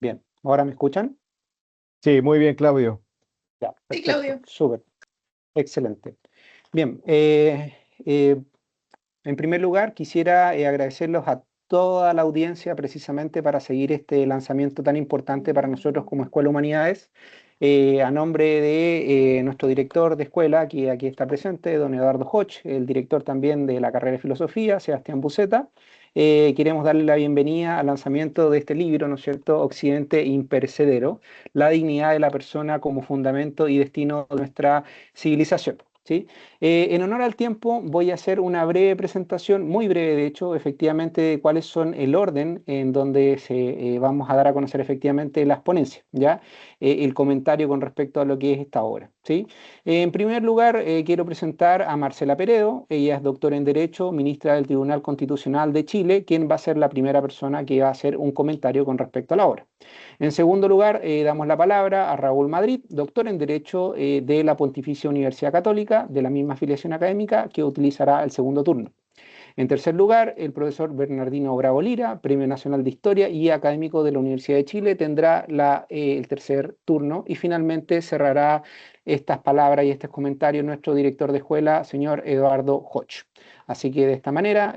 Bien, ¿ahora me escuchan? Sí, muy bien, Claudio. Ya, Sí, perfecto, Claudio. súper, excelente. Bien, en primer lugar quisiera agradecerlos a toda la audiencia precisamente para seguir este lanzamiento tan importante para nosotros como Escuela Humanidades. A nombre de nuestro director de escuela, aquí está presente, don Eduardo Hoch, el director también de la carrera de Filosofía, Sebastián Buceta, queremos darle la bienvenida al lanzamiento de este libro, ¿no es cierto?, Occidente Imperecedero, la dignidad de la persona como fundamento y destino de nuestra civilización. ¿Sí? En honor al tiempo, voy a hacer una breve presentación, muy breve de hecho, efectivamente, de cuáles son el orden en donde vamos a dar a conocer efectivamente las ponencias, ¿ya? El comentario con respecto a lo que es esta obra, ¿sí? En primer lugar, quiero presentar a Marcela Peredo. Ella es doctora en Derecho, ministra del Tribunal Constitucional de Chile, quien va a ser la primera persona que va a hacer un comentario con respecto a la obra. En segundo lugar, damos la palabra a Raúl Madrid, doctor en Derecho de la Pontificia Universidad Católica, de la misma afiliación académica, que utilizará el segundo turno. En tercer lugar, el profesor Bernardino Bravo Lira, Premio Nacional de Historia y académico de la Universidad de Chile, tendrá el tercer turno. Y finalmente cerrará estas palabras y estos comentarios nuestro director de escuela, señor Eduardo Hoch. Así que de esta manera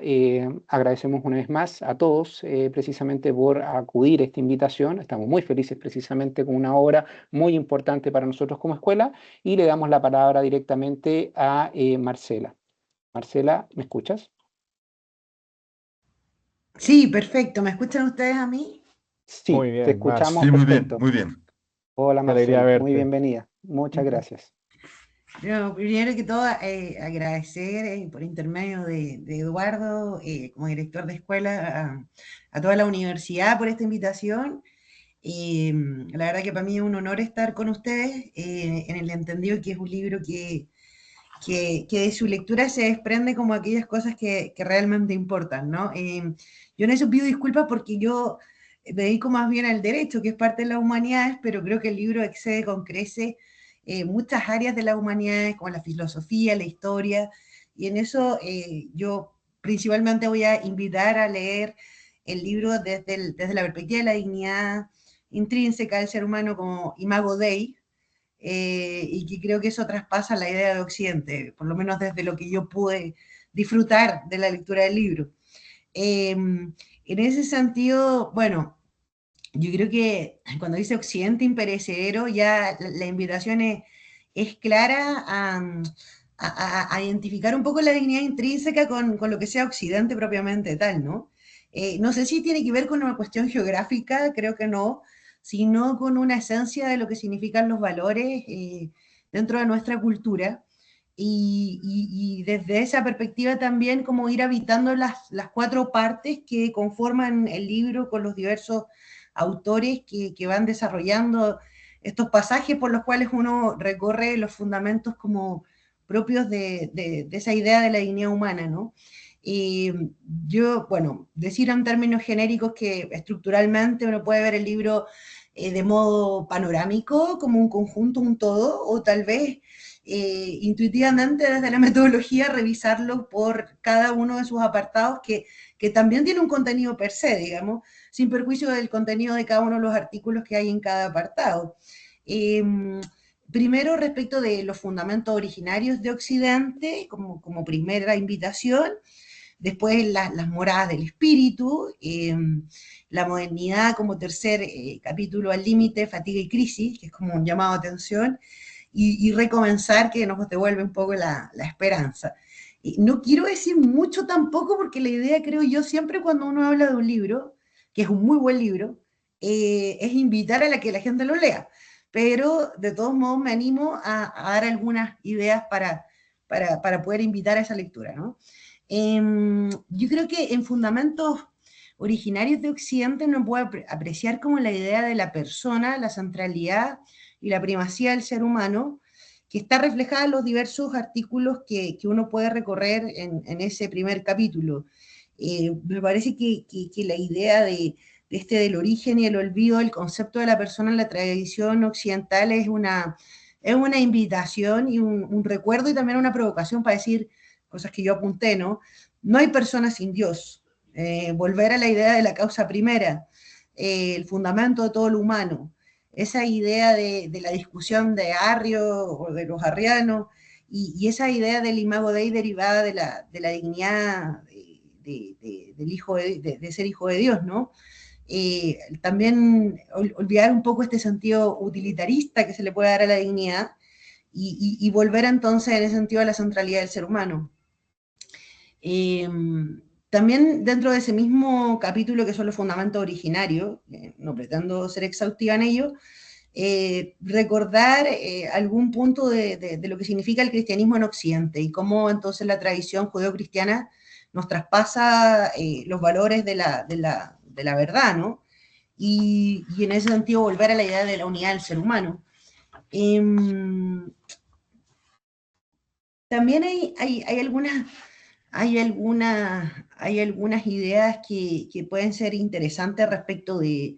agradecemos una vez más a todos precisamente por acudir a esta invitación. Estamos muy felices precisamente con una obra muy importante para nosotros como escuela y le damos la palabra directamente a Marcela. Marcela, ¿me escuchas? Sí, perfecto. ¿Me escuchan ustedes a mí? Sí, Muy te bien, escuchamos Marce. Sí, muy bien, perfecto. muy bien. Hola Qué alegría Marcela, muy verte. bienvenida. Muchas gracias. Bueno, primero que todo, agradecer por intermedio de Eduardo, como director de escuela, a toda la universidad por esta invitación. La verdad que para mí es un honor estar con ustedes en el entendido que es un libro que de su lectura se desprende como aquellas cosas que realmente importan, ¿no? Yo en eso pido disculpas porque yo me dedico más bien al derecho, que es parte de las humanidades, pero creo que el libro excede con crece muchas áreas de las humanidades, como la filosofía, la historia, y en eso yo principalmente voy a invitar a leer el libro desde la perspectiva de la dignidad intrínseca del ser humano como Imago Dei, y que creo que eso traspasa la idea de Occidente, por lo menos desde lo que yo pude disfrutar de la lectura del libro. En ese sentido, bueno, yo creo que cuando dice Occidente imperecedero, ya la invitación es clara a identificar un poco la dignidad intrínseca con lo que sea Occidente propiamente tal, ¿no? No sé si tiene que ver con una cuestión geográfica, creo que no, sino con una esencia de lo que significan los valores dentro de nuestra cultura. Y desde esa perspectiva también como ir habitando las cuatro partes que conforman el libro con los diversos autores que van desarrollando estos pasajes por los cuales uno recorre los fundamentos como propios de esa idea de la dignidad humana, ¿no? Y yo, bueno, decir en términos genéricos que estructuralmente uno puede ver el libro de modo panorámico, como un conjunto, un todo, o tal vez intuitivamente desde la metodología revisarlo por cada uno de sus apartados que también tiene un contenido per se, digamos, sin perjuicio del contenido de cada uno de los artículos que hay en cada apartado. Eh, Primero, respecto de los fundamentos originarios de Occidente, como primera invitación, después las moradas del espíritu, la modernidad como tercer capítulo al límite, fatiga y crisis, que es como un llamado a atención, y recomenzar que nos devuelve un poco la esperanza. No quiero decir mucho tampoco porque la idea, creo yo, siempre cuando uno habla de un libro, que es un muy buen libro, es invitar a la que la gente lo lea. Pero de todos modos me animo a dar algunas ideas para poder invitar a esa lectura, ¿no? Yo creo que en fundamentos originarios de Occidente uno puede apreciar como la idea de la persona, la centralidad y la primacía del ser humano, que está reflejada en los diversos artículos que uno puede recorrer en ese primer capítulo. Me parece que la idea de este del origen y el olvido del concepto de la persona en la tradición occidental es una invitación y un recuerdo y también una provocación para decir cosas que yo apunté, ¿no? No hay persona sin Dios. Volver a la idea de la causa primera. el fundamento de todo lo humano. Esa idea de la discusión de Arrio o de los arrianos, y esa idea del imago Dei derivada de la dignidad del hijo de ser hijo de Dios, ¿no? También olvidar un poco este sentido utilitarista que se le puede dar a la dignidad y volver entonces en ese sentido a la centralidad del ser humano. También dentro de ese mismo capítulo que son los fundamentos originarios, no pretendo ser exhaustiva en ello, recordar algún punto de lo que significa el cristianismo en Occidente y cómo entonces la tradición judeocristiana nos traspasa los valores de la verdad, ¿no? Y en ese sentido volver a la idea de la unidad del ser humano. También hay algunas ideas que pueden ser interesantes respecto de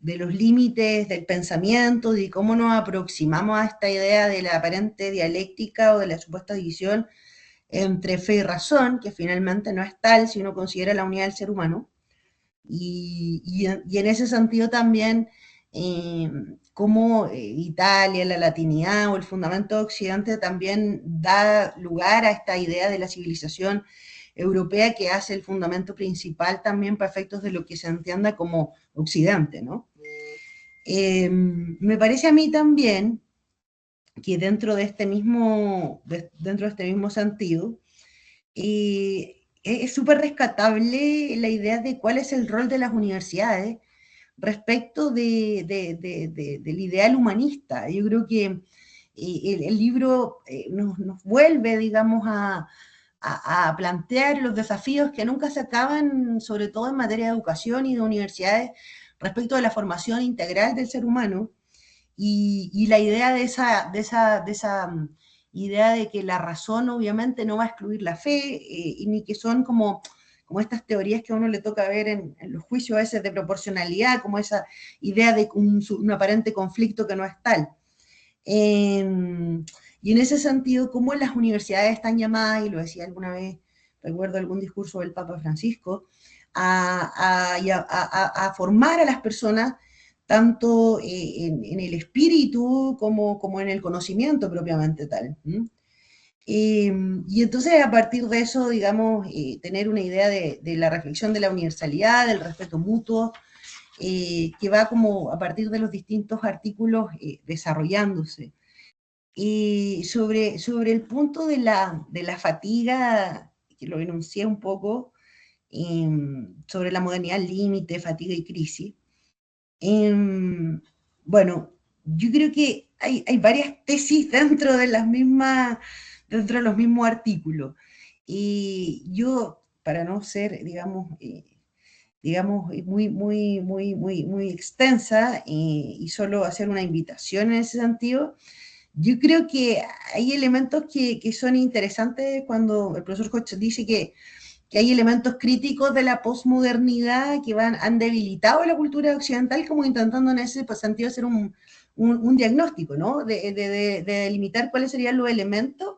los límites del pensamiento, de cómo nos aproximamos a esta idea de la aparente dialéctica o de la supuesta división entre fe y razón, que finalmente no es tal si uno considera la unidad del ser humano. Y en ese sentido también, como Italia, la latinidad o el fundamento de Occidente también da lugar a esta idea de la civilización europea que hace el fundamento principal también para efectos de lo que se entienda como Occidente, ¿no? Me parece a mí también que dentro de este mismo sentido, es súper rescatable la idea de cuál es el rol de las universidades respecto del ideal humanista. Yo creo que el libro nos vuelve, digamos, a plantear los desafíos que nunca se acaban, sobre todo en materia de educación y de universidades, respecto de la formación integral del ser humano y la idea de esa idea de que la razón obviamente no va a excluir la fe, y ni que son como estas teorías que a uno le toca ver en los juicios a veces de proporcionalidad, como esa idea de un aparente conflicto que no es tal. Y en ese sentido, cómo las universidades están llamadas, y lo decía alguna vez, recuerdo algún discurso del Papa Francisco, a formar a las personas tanto en el espíritu como en el conocimiento propiamente tal. Y entonces a partir de eso, digamos, tener una idea de la reflexión de la universalidad, del respeto mutuo, que va como a partir de los distintos artículos desarrollándose. Y sobre el punto de la fatiga, que lo enuncié un poco, sobre la modernidad límite, fatiga y crisis, bueno, yo creo que hay varias tesis dentro de los mismos artículos. Y yo, para no ser, digamos, muy extensa y solo hacer una invitación en ese sentido, yo creo que hay elementos que son interesantes cuando el profesor Koch dice que hay elementos críticos de la posmodernidad que han debilitado la cultura occidental, como intentando en ese sentido hacer un diagnóstico, ¿no? De delimitar cuáles serían los elementos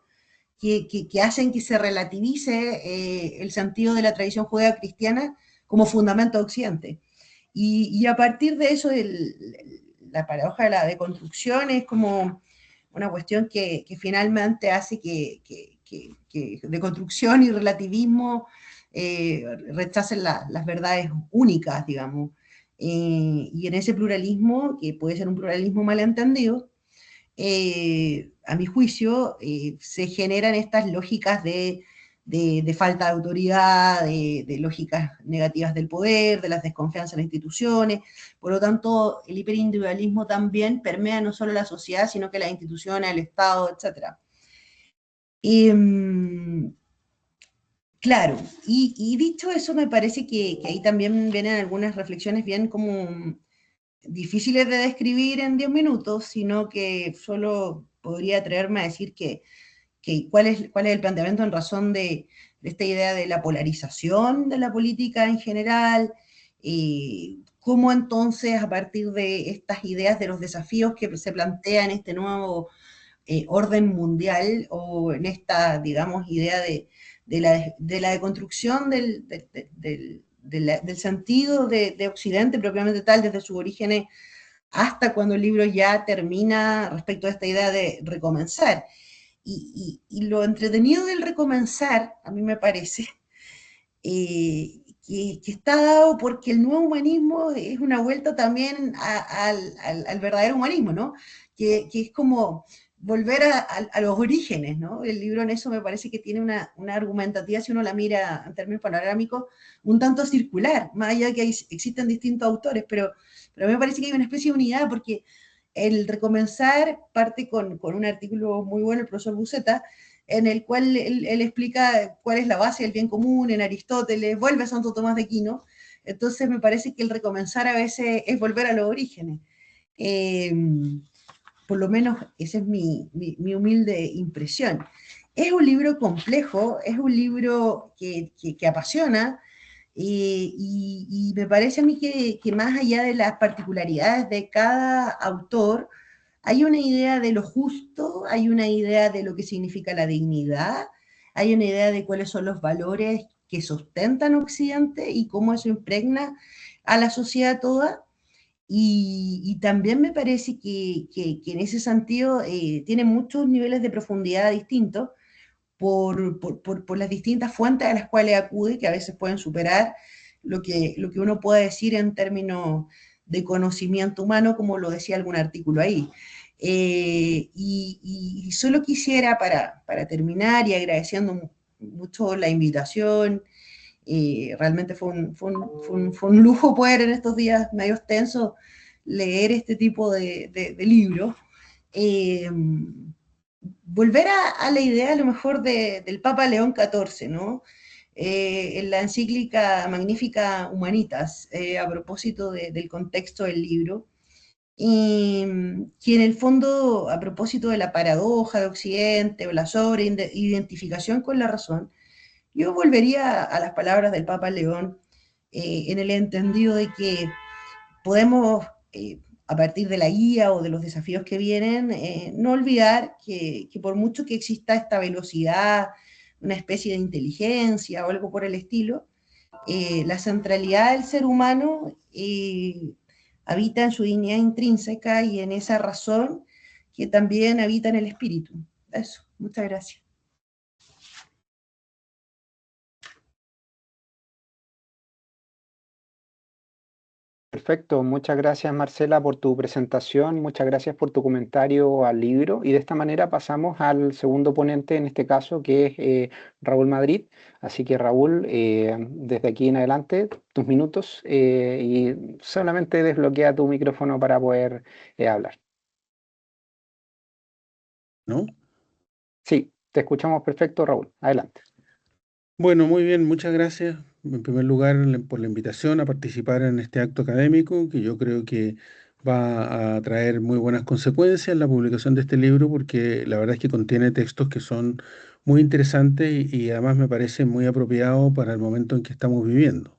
que hacen que se relativice el sentido de la tradición judeo-cristiana como fundamento de Occidente. Y a partir de eso, la paradoja de la deconstrucción es como una cuestión que finalmente hace que deconstrucción y relativismo rechacen las verdades únicas, digamos. Y en ese pluralismo, que puede ser un pluralismo malentendido, a mi juicio, se generan estas lógicas de falta de autoridad, de lógicas negativas del poder, de las desconfianzas en las instituciones. Por lo tanto, el hiperindividualismo también permea no solo la sociedad, sino que las instituciones, el Estado, etc. Claro, y dicho eso, me parece que ahí también vienen algunas reflexiones bien como difíciles de describir en 10 minutos, sino que solo podría atreverme a decir cuál es el planteamiento en razón de esta idea de la polarización de la política en general, cómo entonces a partir de estas ideas de los desafíos que se plantean en este nuevo orden mundial o en esta, digamos, idea de la deconstrucción del sentido de Occidente propiamente tal, desde sus orígenes hasta cuando el libro ya termina respecto a esta idea de recomenzar. Y lo entretenido del recomenzar, a mí me parece, que está dado porque el nuevo humanismo es una vuelta también al verdadero humanismo, ¿no? Que es como volver a los orígenes, ¿no? El libro en eso me parece que tiene una argumentativa, si uno la mira en términos panorámicos, un tanto circular, más allá de que existen distintos autores, pero a mí me parece que hay una especie de unidad porque el recomenzar parte con un artículo muy bueno, el profesor Buceta, en el cual él explica cuál es la base del bien común en Aristóteles, vuelve a Santo Tomás de Aquino. Entonces me parece que el recomenzar a veces es volver a los orígenes. Eh, por lo menos esa es mi humilde impresión. Es un libro complejo, es un libro que apasiona, y me parece a mí que más allá de las particularidades de cada autor, hay una idea de lo justo, hay una idea de lo que significa la dignidad, hay una idea de cuáles son los valores que sustentan Occidente y cómo eso impregna a la sociedad toda. Y también me parece que en ese sentido tiene muchos niveles de profundidad distintos por las distintas fuentes a las cuales acude, que a veces pueden superar lo que uno puede decir en términos de conocimiento humano, como lo decía algún artículo ahí. Y solo quisiera, para terminar, y agradeciendo mucho la invitación, realmente fue un lujo poder en estos días medio tensos leer este tipo de libros. Eh, Volver a la idea a lo mejor del Papa León XIV, ¿no? En la encíclica Magnífica Humanitas, a propósito del contexto del libro, y que en el fondo, a propósito de la paradoja de Occidente o la sobreidentificación con la razón, yo volvería a las palabras del Papa León, en el entendido de que podemos, a partir de la guía o de los desafíos que vienen, no olvidar que por mucho que exista esta velocidad, una especie de inteligencia o algo por el estilo, la centralidad del ser humano habita en su dignidad intrínseca y en esa razón que también habita en el espíritu. Eso, muchas gracias. Perfecto, muchas gracias Marcela por tu presentación, muchas gracias por tu comentario al libro y de esta manera pasamos al segundo ponente en este caso que es Raúl Madrid. Así que Raúl, desde aquí en adelante tus minutos y solamente desbloquea tu micrófono para poder hablar. ¿No? Sí, te escuchamos perfecto Raúl, adelante. Bueno, muy bien, muchas gracias. En primer lugar, por la invitación a participar en este acto académico, que yo creo que va a traer muy buenas consecuencias la publicación de este libro, porque la verdad es que contiene textos que son muy interesantes y además me parece muy apropiado para el momento en que estamos viviendo.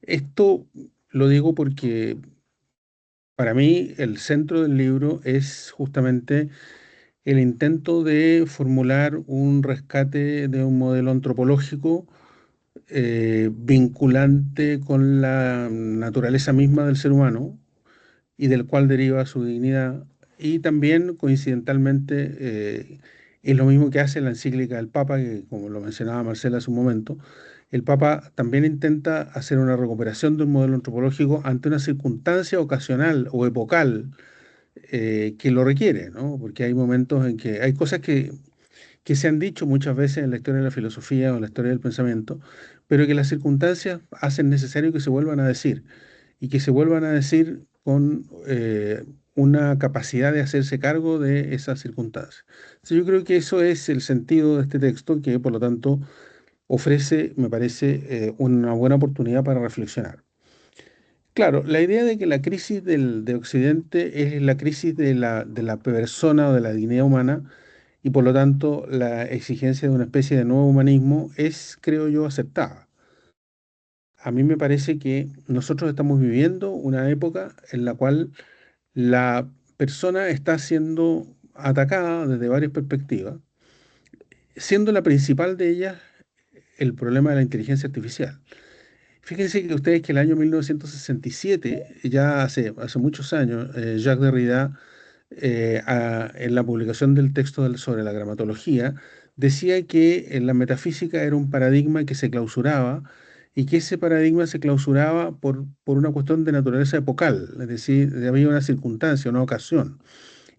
Esto lo digo porque para mí el centro del libro es justamente el intento de formular un rescate de un modelo antropológico vinculante con la naturaleza misma del ser humano y del cual deriva su dignidad. Y también, coincidentalmente, es lo mismo que hace la encíclica del Papa, que como lo mencionaba Marcela hace un momento, el Papa también intenta hacer una recuperación de un modelo antropológico ante una circunstancia ocasional o epocal que lo requiere, ¿no? Porque hay momentos en que hay cosas que se han dicho muchas veces en la historia de la filosofía o en la historia del pensamiento, pero que las circunstancias hacen necesario que se vuelvan a decir y que se vuelvan a decir con una capacidad de hacerse cargo de esas circunstancias. Entonces, yo creo que eso es el sentido de este texto que, por lo tanto, ofrece, me parece, una buena oportunidad para reflexionar. Claro, la idea de que la crisis de Occidente es la crisis de la persona o de la dignidad humana y por lo tanto la exigencia de una especie de nuevo humanismo es, creo yo, aceptada. A mí me parece que nosotros estamos viviendo una época en la cual la persona está siendo atacada desde varias perspectivas, siendo la principal de ellas el problema de la inteligencia artificial. Fíjense que ustedes que el año 1967, ya hace muchos años, Jacques Derrida, en la publicación del texto sobre la gramatología, decía que la metafísica era un paradigma que se clausuraba y que ese paradigma se clausuraba por una cuestión de naturaleza epocal, es decir, había una circunstancia, una ocasión.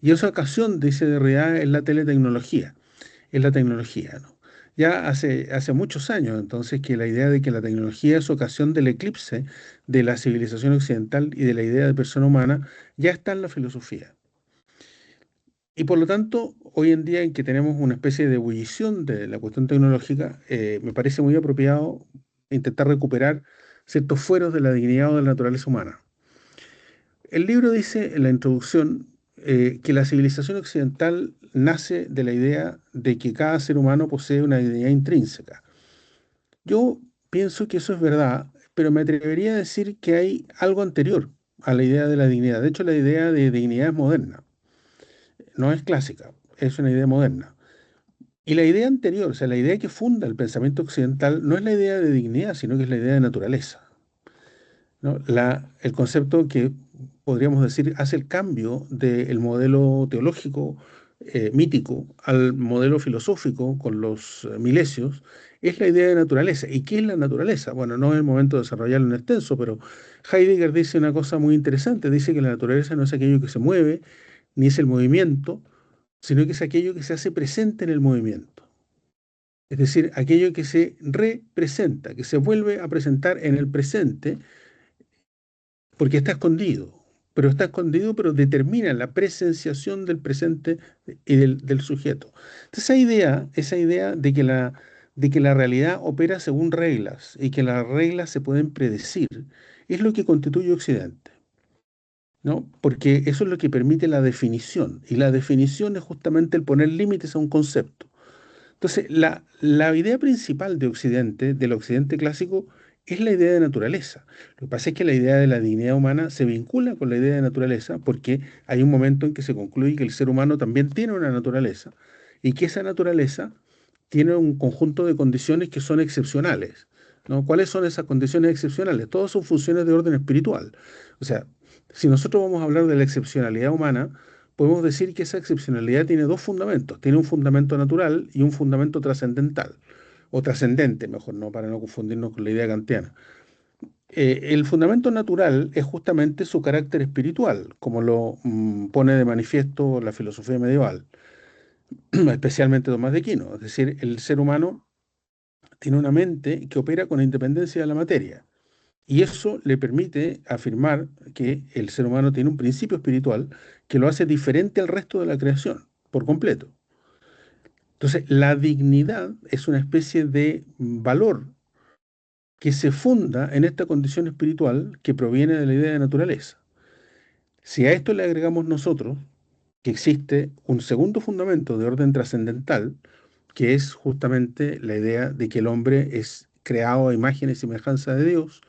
Y esa ocasión, dice Derrida, es la teletecnología, es la tecnología, ¿no? Ya hace muchos años, entonces, que la idea de que la tecnología es ocasión del eclipse de la civilización occidental y de la idea de persona humana ya está en la filosofía. Y por lo tanto, hoy en día en que tenemos una especie de ebullición de la cuestión tecnológica, me parece muy apropiado intentar recuperar ciertos fueros de la dignidad o de la naturaleza humana. El libro dice en la introducción que la civilización occidental nace de la idea de que cada ser humano posee una dignidad intrínseca. Yo pienso que eso es verdad, pero me atrevería a decir que hay algo anterior a la idea de la dignidad. De hecho, la idea de dignidad es moderna, no es clásica, es una idea moderna. Y la idea anterior, o sea, la idea que funda el pensamiento occidental, no es la idea de dignidad, sino que es la idea de naturaleza, ¿no? El concepto que podríamos decir hace el cambio del modelo teológico mítico al modelo filosófico con los milesios es la idea de naturaleza. ¿Y qué es la naturaleza? Bueno, no es el momento de desarrollarlo en extenso, pero Heidegger dice una cosa muy interesante. Dice que la naturaleza no es aquello que se mueve, ni es el movimiento, sino que es aquello que se hace presente en el movimiento. Es decir, aquello que se representa, que se vuelve a presentar en el presente porque está escondido, pero determina la presenciación del presente y del sujeto. Entonces, esa idea de que la realidad opera según reglas y que las reglas se pueden predecir, es lo que constituye Occidente, ¿no? Porque eso es lo que permite la definición, y la definición es justamente el poner límites a un concepto. Entonces, la idea principal de Occidente, del Occidente clásico, es la idea de naturaleza. Lo que pasa es que la idea de la dignidad humana se vincula con la idea de naturaleza porque hay un momento en que se concluye que el ser humano también tiene una naturaleza y que esa naturaleza tiene un conjunto de condiciones que son excepcionales, ¿no? ¿Cuáles son esas condiciones excepcionales? Todas son funciones de orden espiritual. O sea, si nosotros vamos a hablar de la excepcionalidad humana, podemos decir que esa excepcionalidad tiene dos fundamentos. Tiene un fundamento natural y un fundamento trascendental, o trascendente, mejor, no, para no confundirnos con la idea kantiana. El fundamento natural es justamente su carácter espiritual, como lo pone de manifiesto la filosofía medieval, especialmente Tomás de Aquino. Es decir, el ser humano tiene una mente que opera con independencia de la materia. Y eso le permite afirmar que el ser humano tiene un principio espiritual que lo hace diferente al resto de la creación, por completo. Entonces, la dignidad es una especie de valor que se funda en esta condición espiritual que proviene de la idea de naturaleza. Si a esto le agregamos nosotros que existe un segundo fundamento de orden trascendental, que es justamente la idea de que el hombre es creado a imagen y semejanza de Dios,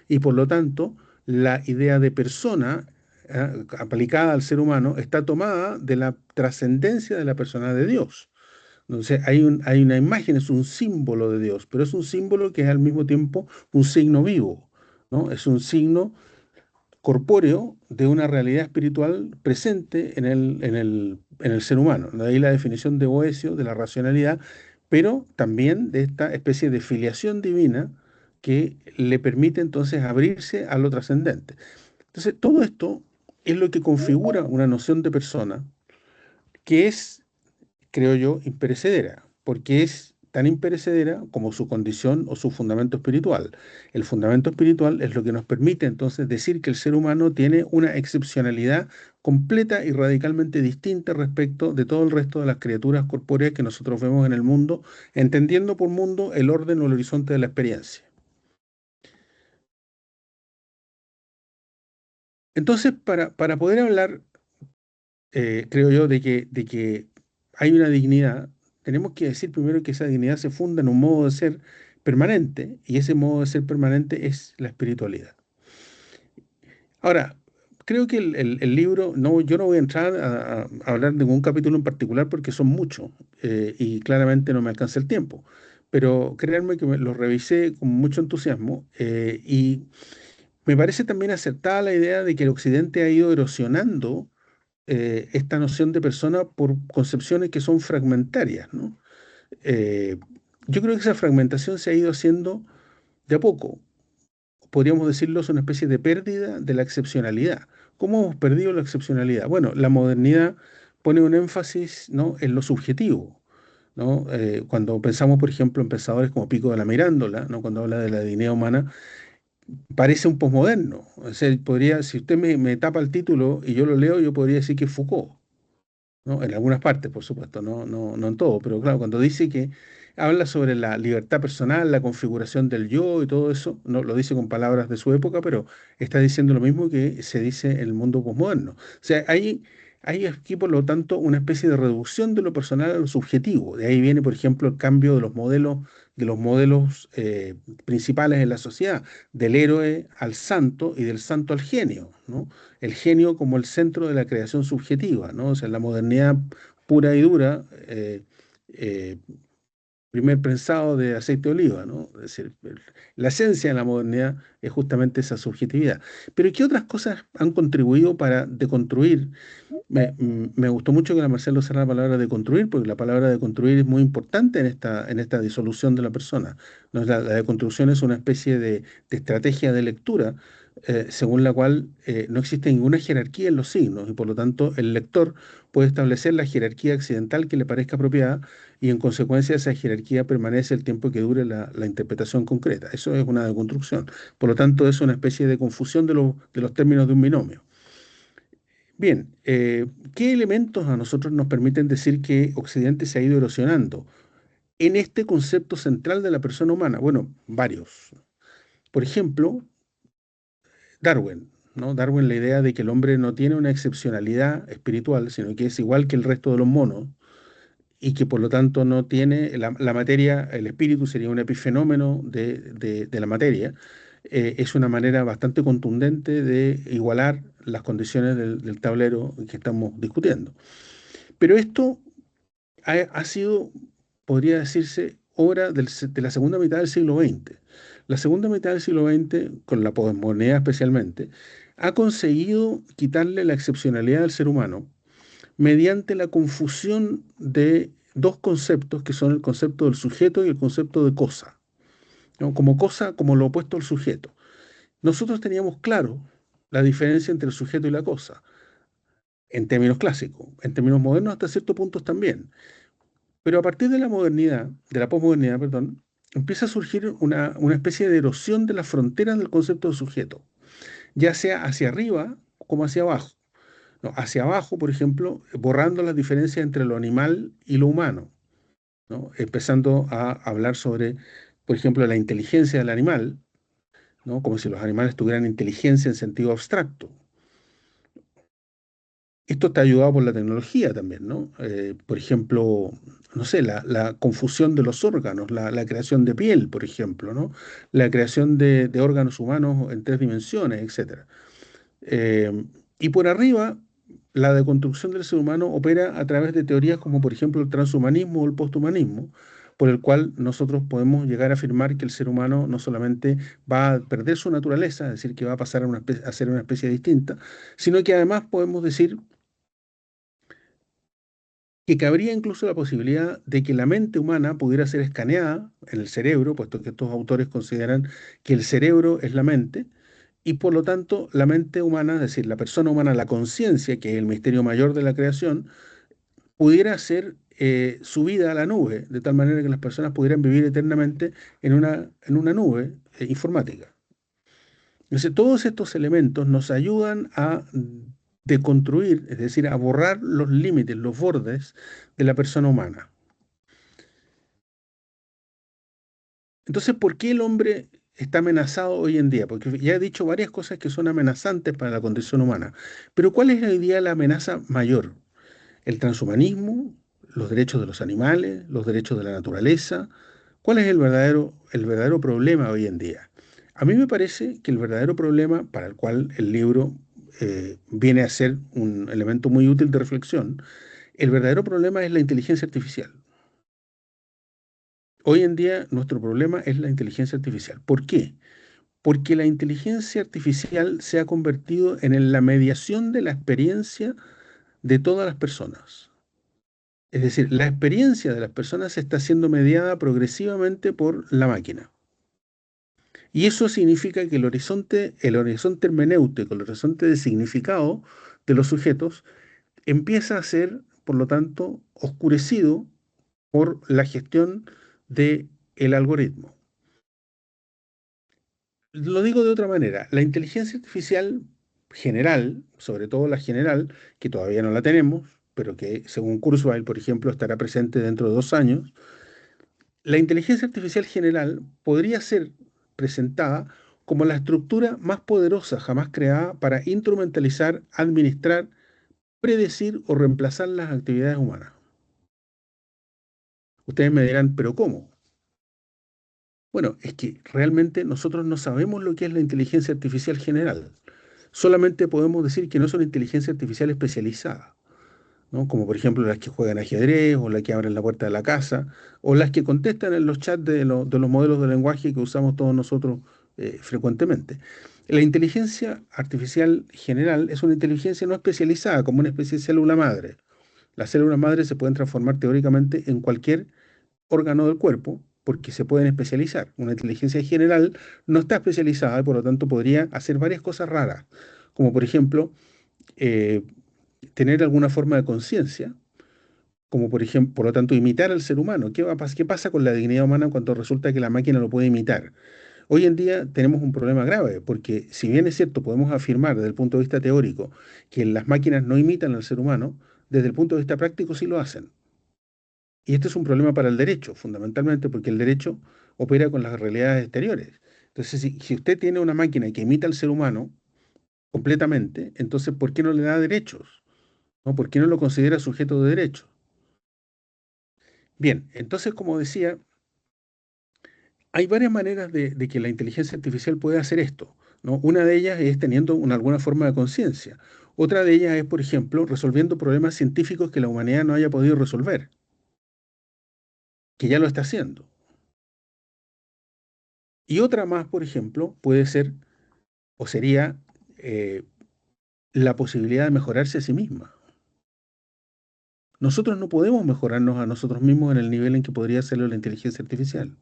y por lo tanto la idea de persona aplicada al ser humano está tomada de la trascendencia de la persona de Dios. Entonces hay una imagen, es un símbolo de Dios, pero es un símbolo que es al mismo tiempo un signo vivo, ¿no? Es un signo corpóreo de una realidad espiritual presente en el ser humano. De ahí la definición de Boecio, de la racionalidad, pero también de esta especie de filiación divina que le permite entonces abrirse a lo trascendente. Entonces, todo esto es lo que configura una noción de persona que es, creo yo, imperecedera, porque es tan imperecedera como su condición o su fundamento espiritual. El fundamento espiritual es lo que nos permite entonces decir que el ser humano tiene una excepcionalidad completa y radicalmente distinta respecto de todo el resto de las criaturas corpóreas que nosotros vemos en el mundo, entendiendo por mundo el orden o el horizonte de la experiencia. Entonces, para poder hablar, creo yo, de que hay una dignidad, tenemos que decir primero que esa dignidad se funda en un modo de ser permanente, y ese modo de ser permanente es la espiritualidad. Ahora, creo que el libro, no, yo no voy a entrar a hablar de ningún capítulo en particular porque son muchos y claramente no me alcanza el tiempo. pero créanme que lo revisé con mucho entusiasmo y me parece también acertada la idea de que el Occidente ha ido erosionando esta noción de persona por concepciones que son fragmentarias, ¿no? Eh, yo creo que esa fragmentación se ha ido haciendo de a poco. Podríamos decirlo, es una especie de pérdida de la excepcionalidad. ¿Cómo hemos perdido la excepcionalidad? Bueno, la modernidad pone un énfasis, ¿no?, en lo subjetivo, ¿no? Cuando pensamos, por ejemplo, en pensadores como Pico de la Mirándola, ¿no?, cuando habla de la dignidad humana, parece un posmoderno. O sea, podría, si usted me tapa el título y yo lo leo, yo podría decir que es Foucault, ¿no? En algunas partes, por supuesto, no en todo, pero claro, cuando dice que habla sobre la libertad personal, la configuración del yo y todo eso, no lo dice con palabras de su época, pero está diciendo lo mismo que se dice en el mundo posmoderno. O sea, hay aquí, por lo tanto, una especie de reducción de lo personal a lo subjetivo. De ahí viene, por ejemplo, el cambio de los modelos principales en la sociedad, del héroe al santo y del santo al genio, ¿no? El genio como el centro de la creación subjetiva, ¿no? O sea, la modernidad pura y dura, eh, primer prensado de aceite de oliva, ¿no? Es decir, la esencia de la modernidad es justamente esa subjetividad. Pero ¿qué otras cosas han contribuido para deconstruir? Me gustó mucho que la Marcelo usara la palabra deconstruir, porque la palabra deconstruir es muy importante en esta disolución de la persona, ¿no? La deconstrucción es una especie de estrategia de lectura según la cual no existe ninguna jerarquía en los signos y por lo tanto el lector puede establecer la jerarquía accidental que le parezca apropiada y en consecuencia esa jerarquía permanece el tiempo que dure la interpretación concreta. Eso es una deconstrucción. Por lo tanto, es una especie de confusión de los términos de un binomio. Bien, ¿qué elementos a nosotros nos permiten decir que Occidente se ha ido erosionando en este concepto central de la persona humana? Bueno, varios. Por ejemplo, Darwin, ¿no? Darwin, la idea de que el hombre no tiene una excepcionalidad espiritual, sino que es igual que el resto de los monos y que por lo tanto no tiene la materia, el espíritu sería un epifenómeno de la materia, es una manera bastante contundente de igualar las condiciones del tablero que estamos discutiendo. Pero esto ha sido, podría decirse, obra de la segunda mitad del siglo XX. La segunda mitad del siglo XX, con la posmodernidad especialmente, ha conseguido quitarle la excepcionalidad al ser humano mediante la confusión de dos conceptos que son el concepto del sujeto y el concepto de cosa, ¿no? Como cosa, como lo opuesto al sujeto. Nosotros teníamos claro la diferencia entre el sujeto y la cosa, en términos clásicos, en términos modernos hasta ciertos puntos también. Pero a partir de la modernidad, de la posmodernidad, perdón, empieza a surgir una especie de erosión de las fronteras del concepto de sujeto, ya sea hacia arriba como hacia abajo. ¿No? Hacia abajo, por ejemplo, borrando las diferencias entre lo animal y lo humano, ¿no? Empezando a hablar sobre, por ejemplo, la inteligencia del animal, ¿no? Como si los animales tuvieran inteligencia en sentido abstracto. Esto está ayudado por la tecnología también, ¿no? Por ejemplo, no sé, la confusión de los órganos, la creación de piel, por ejemplo, ¿no? La creación de órganos humanos en tres dimensiones, etcétera. Y por arriba, la deconstrucción del ser humano opera a través de teorías como, por ejemplo, el transhumanismo o el posthumanismo, por el cual nosotros podemos llegar a afirmar que el ser humano no solamente va a perder su naturaleza, es decir, que va a pasar a ser una especie distinta, sino que además podemos decir que cabría incluso la posibilidad de que la mente humana pudiera ser escaneada en el cerebro, puesto que estos autores consideran que el cerebro es la mente, y por lo tanto la mente humana, es decir, la persona humana, la conciencia, que es el misterio mayor de la creación, pudiera ser subida a la nube, de tal manera que las personas pudieran vivir eternamente en una nube informática. Entonces, todos estos elementos nos ayudan a deconstruir, es decir, a borrar los límites, los bordes de la persona humana. Entonces, ¿por qué el hombre está amenazado hoy en día? Porque ya he dicho varias cosas que son amenazantes para la condición humana. Pero ¿cuál es hoy día la amenaza mayor? ¿El transhumanismo? ¿Los derechos de los animales? ¿Los derechos de la naturaleza? ¿Cuál es el verdadero problema hoy en día? A mí me parece que el verdadero problema para el cual el libro viene a ser un elemento muy útil de reflexión, el verdadero problema es la inteligencia artificial. Hoy en día nuestro problema es la inteligencia artificial. ¿Por qué? Porque la inteligencia artificial se ha convertido en la mediación de la experiencia de todas las personas. Es decir, la experiencia de las personas está siendo mediada progresivamente por la máquina. Y eso significa que el horizonte hermenéutico, el horizonte de significado de los sujetos empieza a ser, por lo tanto, oscurecido por la gestión del algoritmo. Lo digo de otra manera, la inteligencia artificial general, sobre todo la general, que todavía no la tenemos, pero que según Kurzweil, por ejemplo, estará presente dentro de 2 años, la inteligencia artificial general podría ser presentada como la estructura más poderosa jamás creada para instrumentalizar, administrar, predecir o reemplazar las actividades humanas. Ustedes me dirán, ¿pero cómo? Bueno, es que realmente nosotros no sabemos lo que es la inteligencia artificial general. Solamente podemos decir que no es una inteligencia artificial especializada, ¿no? Como por ejemplo las que juegan ajedrez o las que abren la puerta de la casa o las que contestan en los chats de los modelos de lenguaje que usamos todos nosotros frecuentemente. La inteligencia artificial general es una inteligencia no especializada, como una especie de célula madre. Las células madres se pueden transformar teóricamente en cualquier órgano del cuerpo porque se pueden especializar. Una inteligencia general no está especializada y por lo tanto podría hacer varias cosas raras, como por ejemplo eh, tener alguna forma de conciencia, como por ejemplo, por lo tanto, imitar al ser humano. ¿Qué pasa con la dignidad humana cuando resulta que la máquina lo puede imitar? Hoy en día tenemos un problema grave, porque si bien es cierto, podemos afirmar desde el punto de vista teórico que las máquinas no imitan al ser humano, desde el punto de vista práctico sí lo hacen. Y este es un problema para el derecho, fundamentalmente porque el derecho opera con las realidades exteriores. Entonces, si usted tiene una máquina que imita al ser humano completamente, entonces, ¿por qué no le da derechos? ¿No? ¿Por qué no lo considera sujeto de derechos? Bien, entonces, como decía, hay varias maneras de que la inteligencia artificial puede hacer esto, ¿no? Una de ellas es teniendo alguna forma de conciencia. Otra de ellas es, por ejemplo, resolviendo problemas científicos que la humanidad no haya podido resolver, que ya lo está haciendo. Y otra más, por ejemplo, puede ser o sería eh, la posibilidad de mejorarse a sí misma. Nosotros no podemos mejorarnos a nosotros mismos en el nivel en que podría hacerlo la inteligencia artificial.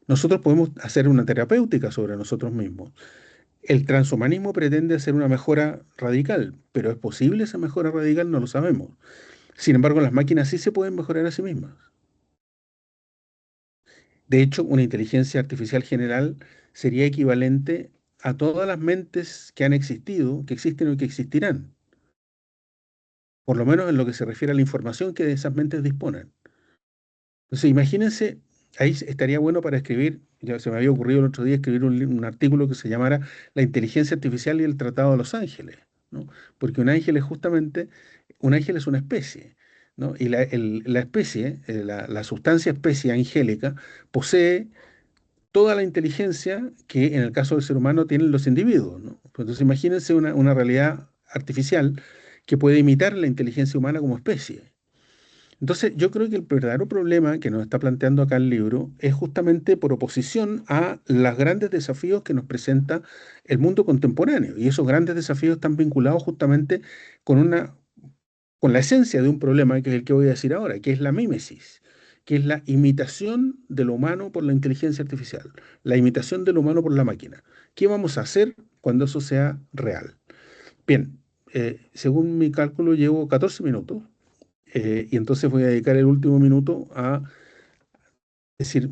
Nosotros podemos hacer una terapéutica sobre nosotros mismos. El transhumanismo pretende hacer una mejora radical, pero ¿es posible esa mejora radical? No lo sabemos. Sin embargo, las máquinas sí se pueden mejorar a sí mismas. De hecho, una inteligencia artificial general sería equivalente a todas las mentes que han existido, que existen o que existirán, por lo menos en lo que se refiere a la información que de esas mentes disponen. Entonces, imagínense, ahí estaría bueno para escribir, ya se me había ocurrido el otro día escribir un artículo que se llamara La inteligencia artificial y el Tratado de los Ángeles, ¿no? Porque un ángel es justamente, un ángel es una especie, ¿no? Y la especie, la sustancia especie angélica, posee toda la inteligencia que en el caso del ser humano tienen los individuos, ¿no? Entonces, imagínense una realidad artificial que puede imitar la inteligencia humana como especie. Entonces, yo creo que el verdadero problema que nos está planteando acá el libro es justamente por oposición a los grandes desafíos que nos presenta el mundo contemporáneo. Y esos grandes desafíos están vinculados justamente con con la esencia de un problema que es el que voy a decir ahora, que es la mímesis, que es la imitación de lo humano por la inteligencia artificial, la imitación de lo humano por la máquina. ¿Qué vamos a hacer cuando eso sea real? Bien, según mi cálculo, llevo 14 minutos. Y entonces voy a dedicar el último minuto a decir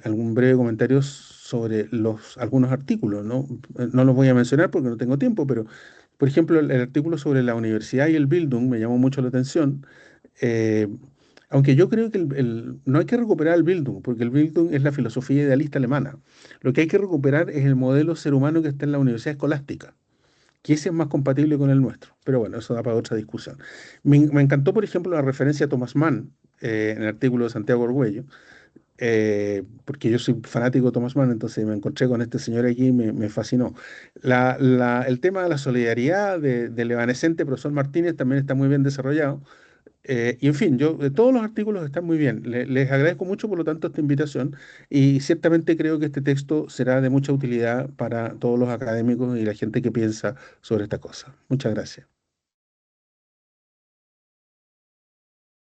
algún breve comentario sobre algunos artículos, ¿no? No los voy a mencionar porque no tengo tiempo, pero por ejemplo el artículo sobre la universidad y el Bildung me llamó mucho la atención, eh, aunque yo creo que no hay que recuperar el Bildung, porque el Bildung es la filosofía idealista alemana. Lo que hay que recuperar es el modelo ser humano que está en la universidad escolástica, que ese es más compatible con el nuestro. Pero bueno, eso da para otra discusión. Me encantó, por ejemplo, la referencia a Thomas Mann en el artículo de Santiago Argüello, porque yo soy fanático de Thomas Mann, entonces me encontré con este señor aquí y me fascinó. El tema de la solidaridad del evanescente profesor Martínez también está muy bien desarrollado. Y en fin, todos los artículos están muy bien. Les agradezco mucho, por lo tanto, esta invitación y ciertamente creo que este texto será de mucha utilidad para todos los académicos y la gente que piensa sobre esta cosa. Muchas gracias.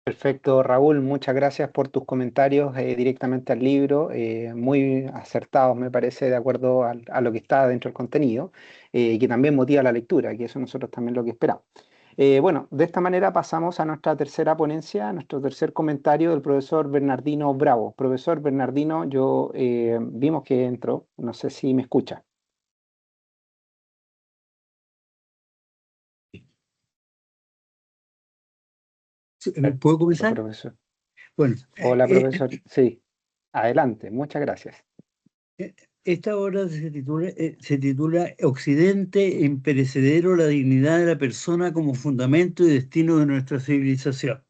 Perfecto, Raúl, muchas gracias por tus comentarios directamente al libro, muy acertados me parece, de acuerdo a lo que está dentro del contenido, y que también motiva la lectura, que eso nosotros también lo que esperamos. Bueno, de esta manera pasamos a nuestra tercera ponencia, a nuestro tercer comentario del profesor Bernardino Bravo. Profesor Bernardino, vimos que entró, no sé si me escucha. ¿Puedo comenzar? Profesor. Bueno, Hola, profesor. Sí, adelante, muchas gracias. esta obra se titula Occidente imperecedero, la dignidad de la persona como fundamento y destino de nuestra civilización.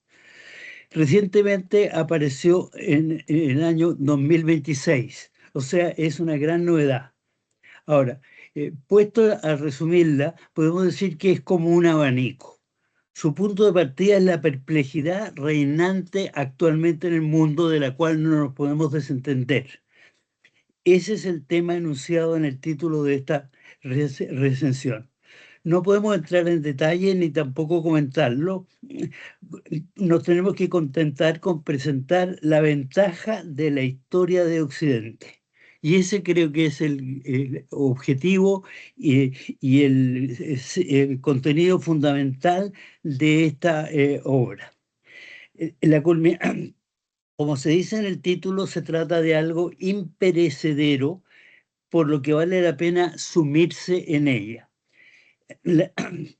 Recientemente apareció en el año 2026, o sea, es una gran novedad. Ahora, puesto a resumirla, podemos decir que es como un abanico. Su punto de partida es la perplejidad reinante actualmente en el mundo, de la cual no nos podemos desentender. Ese es el tema enunciado en el título de esta recensión. No podemos entrar en detalle ni tampoco comentarlo. Nos tenemos que contentar con presentar la ventaja de la historia de Occidente. Y ese creo que es el objetivo y el contenido fundamental de esta obra. Como se dice en el título, se trata de algo imperecedero, por lo que vale la pena sumirse en ella.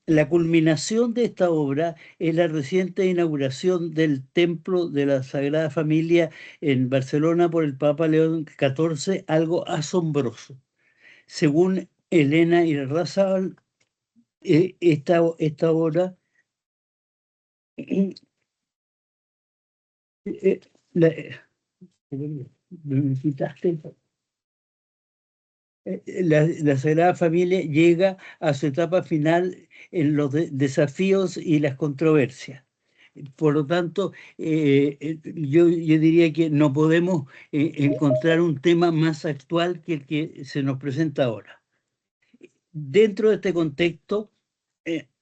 La culminación de esta obra es la reciente inauguración del Templo de la Sagrada Familia en Barcelona por el Papa León XIV, algo asombroso. Según Elena Irarrázaval, esta obra me quitaste. La Sagrada Familia llega a su etapa final en los desafíos y las controversias. Por lo tanto, yo diría que no podemos encontrar un tema más actual que el que se nos presenta ahora. Dentro de este contexto,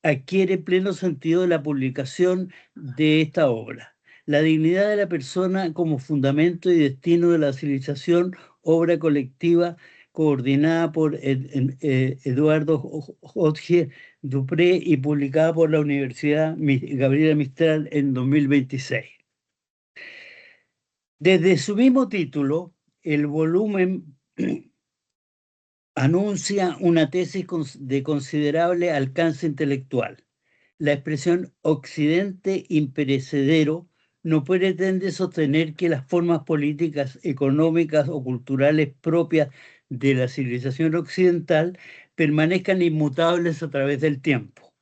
adquiere pleno sentido la publicación de esta obra. La dignidad de la persona como fundamento y destino de la civilización, obra colectiva coordinada por Eduardo Hodge Dupré y publicada por la Universidad Gabriela Mistral en 2026. Desde su mismo título, el volumen anuncia una tesis de considerable alcance intelectual. La expresión Occidente imperecedero no pretende sostener que las formas políticas, económicas o culturales propias de la civilización occidental permanezcan inmutables a través del tiempo.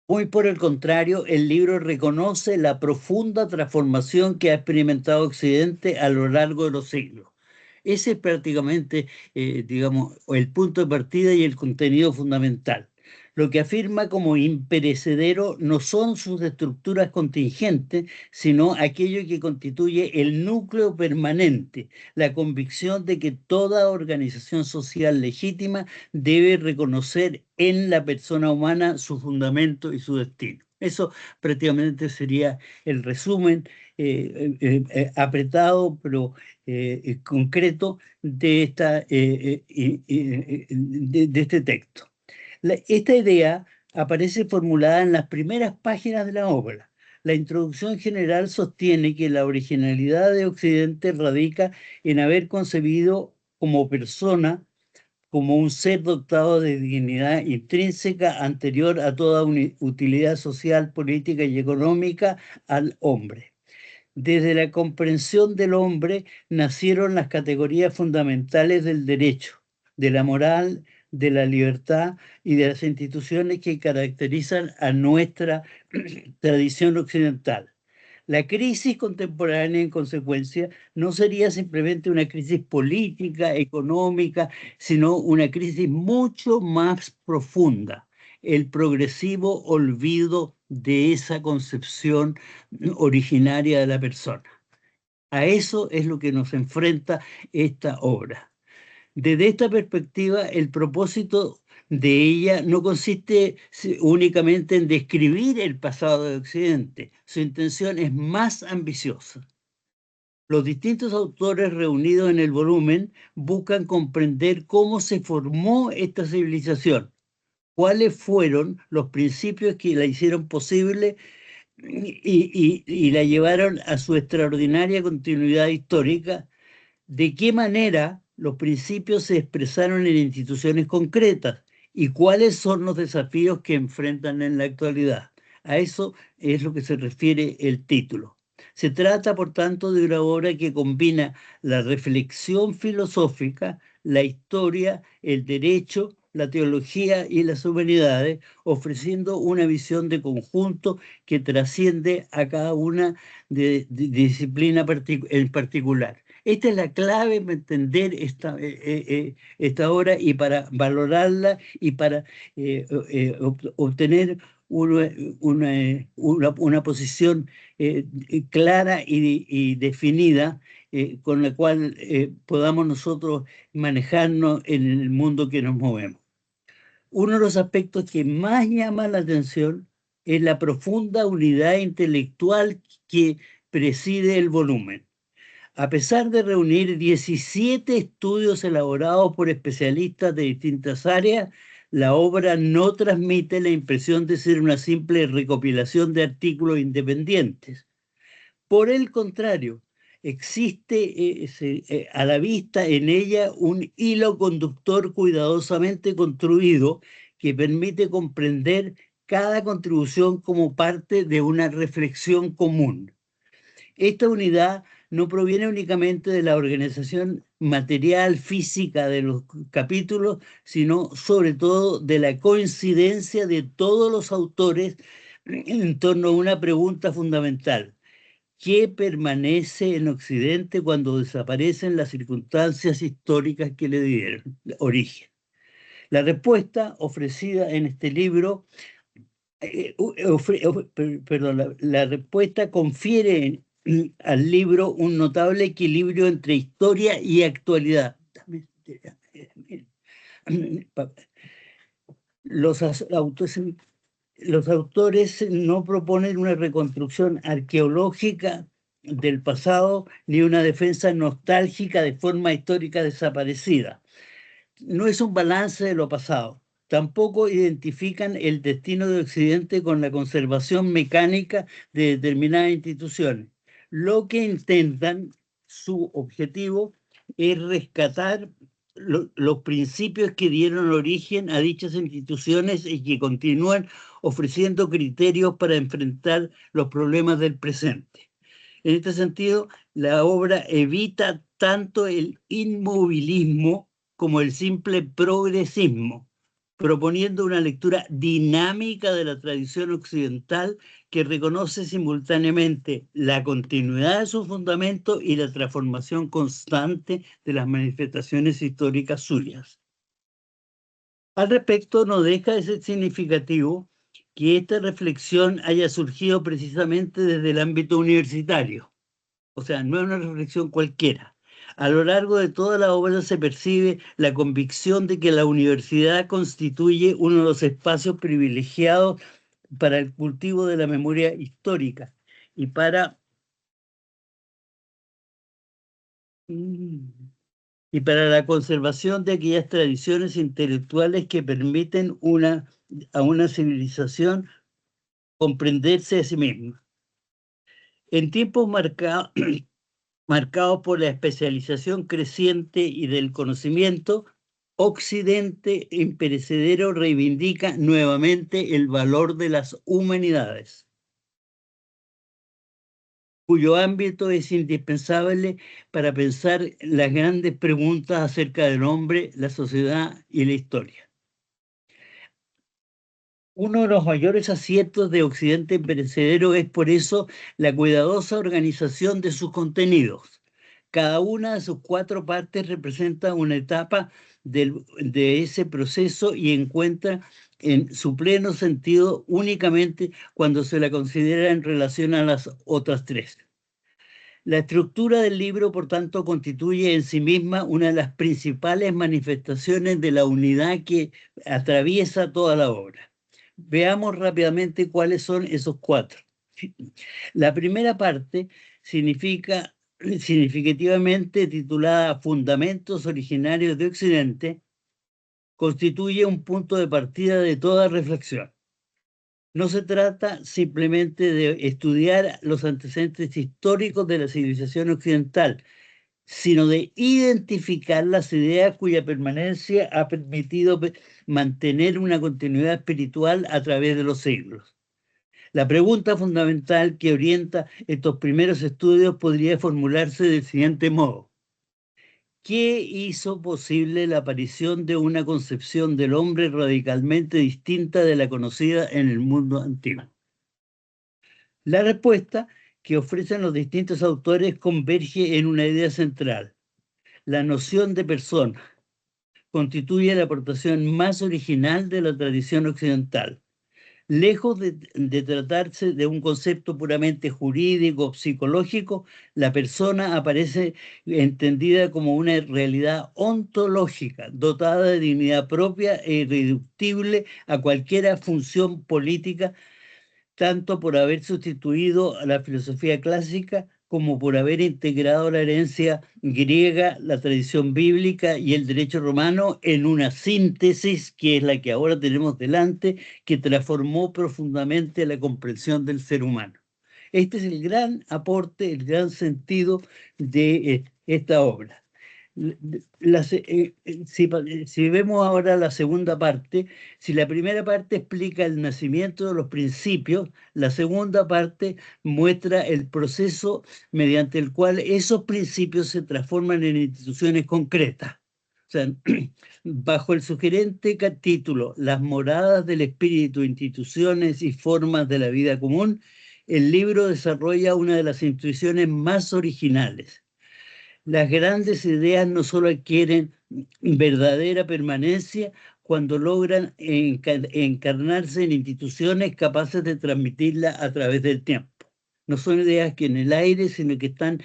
Muy por el contrario, el libro reconoce la profunda transformación que ha experimentado Occidente a lo largo de los siglos. Ese es prácticamente, digamos, el punto de partida y el contenido fundamental. Lo que afirma como imperecedero no son sus estructuras contingentes, sino aquello que constituye el núcleo permanente, la convicción de que toda organización social legítima debe reconocer en la persona humana su fundamento y su destino. Eso prácticamente sería el resumen apretado, pero concreto de este texto. Esta idea aparece formulada en las primeras páginas de la obra. La introducción general sostiene que la originalidad de Occidente radica en haber concebido como persona, como un ser dotado de dignidad intrínseca anterior a toda utilidad social, política y económica al hombre. Desde la comprensión del hombre nacieron las categorías fundamentales del derecho, de la moral, de la libertad y de las instituciones que caracterizan a nuestra tradición occidental. La crisis contemporánea, en consecuencia, no sería simplemente una crisis política, económica, sino una crisis mucho más profunda, el progresivo olvido de esa concepción originaria de la persona. A eso es lo que nos enfrenta esta obra. Desde esta perspectiva, el propósito de ella no consiste únicamente en describir el pasado de Occidente. Su intención es más ambiciosa. Los distintos autores reunidos en el volumen buscan comprender cómo se formó esta civilización, cuáles fueron los principios que la hicieron posible y la llevaron a su extraordinaria continuidad histórica, de qué manera los principios se expresaron en instituciones concretas y cuáles son los desafíos que enfrentan en la actualidad. A eso es lo que se refiere el título. Se trata, por tanto, de una obra que combina la reflexión filosófica, la historia, el derecho, la teología y las humanidades, ofreciendo una visión de conjunto que trasciende a cada una de disciplina en particular. Esta es la clave para entender esta obra y para valorarla y para obtener una posición clara y definida con la cual podamos nosotros manejarnos en el mundo que nos movemos. Uno de los aspectos que más llama la atención es la profunda unidad intelectual que preside el volumen. A pesar de reunir 17 estudios elaborados por especialistas de distintas áreas, la obra no transmite la impresión de ser una simple recopilación de artículos independientes. Por el contrario, existe a la vista en ella un hilo conductor cuidadosamente construido que permite comprender cada contribución como parte de una reflexión común. Esta unidad no proviene únicamente de la organización material, física de los capítulos, sino sobre todo de la coincidencia de todos los autores en torno a una pregunta fundamental. ¿Qué permanece en Occidente cuando desaparecen las circunstancias históricas que le dieron origen? La respuesta ofrecida en este libro, la respuesta confiere al libro un notable equilibrio entre historia y actualidad. Los autores no proponen una reconstrucción arqueológica del pasado ni una defensa nostálgica de forma histórica desaparecida. No es un balance de lo pasado. Tampoco identifican el destino de Occidente con la conservación mecánica de determinadas instituciones. Lo que intentan, su objetivo, es rescatar los principios que dieron origen a dichas instituciones y que continúan ofreciendo criterios para enfrentar los problemas del presente. En este sentido, la obra evita tanto el inmovilismo como el simple progresismo, proponiendo una lectura dinámica de la tradición occidental que reconoce simultáneamente la continuidad de su fundamento y la transformación constante de las manifestaciones históricas suyas. Al respecto, no deja de ser significativo que esta reflexión haya surgido precisamente desde el ámbito universitario. O sea, no es una reflexión cualquiera. A lo largo de toda la obra se percibe la convicción de que la universidad constituye uno de los espacios privilegiados para el cultivo de la memoria histórica y para la conservación de aquellas tradiciones intelectuales que permiten a una civilización comprenderse a sí misma. En tiempos marcados por la especialización creciente y del conocimiento, Occidente imperecedero reivindica nuevamente el valor de las humanidades, cuyo ámbito es indispensable para pensar las grandes preguntas acerca del hombre, la sociedad y la historia. Uno de los mayores aciertos de Occidente imperecedero es por eso la cuidadosa organización de sus contenidos. Cada una de sus 4 partes representa una etapa de ese proceso y encuentra en su pleno sentido únicamente cuando se la considera en relación a las otras tres. La estructura del libro, por tanto, constituye en sí misma una de las principales manifestaciones de la unidad que atraviesa toda la obra. Veamos rápidamente cuáles son esos cuatro. La primera parte significativamente titulada Fundamentos Originarios de Occidente, constituye un punto de partida de toda reflexión. No se trata simplemente de estudiar los antecedentes históricos de la civilización occidental, sino de identificar las ideas cuya permanencia ha permitido mantener una continuidad espiritual a través de los siglos. La pregunta fundamental que orienta estos primeros estudios podría formularse del siguiente modo: ¿qué hizo posible la aparición de una concepción del hombre radicalmente distinta de la conocida en el mundo antiguo? La respuesta que ofrecen los distintos autores converge en una idea central. La noción de persona constituye la aportación más original de la tradición occidental. Lejos de tratarse de un concepto puramente jurídico o psicológico, la persona aparece entendida como una realidad ontológica, dotada de dignidad propia e irreductible a cualquier función política, tanto por haber sustituido a la filosofía clásica como por haber integrado la herencia griega, la tradición bíblica y el derecho romano en una síntesis que es la que ahora tenemos delante, que transformó profundamente la comprensión del ser humano. Este es el gran aporte, el gran sentido de esta obra. Si vemos ahora la segunda parte, si la primera parte explica el nacimiento de los principios, la segunda parte muestra el proceso mediante el cual esos principios se transforman en instituciones concretas. O sea, bajo el sugerente título Las moradas del espíritu, instituciones y formas de la vida común, el libro desarrolla una de las intuiciones más originales. Las grandes ideas no solo adquieren verdadera permanencia cuando logran encarnarse en instituciones capaces de transmitirla a través del tiempo. No son ideas que en el aire, sino que están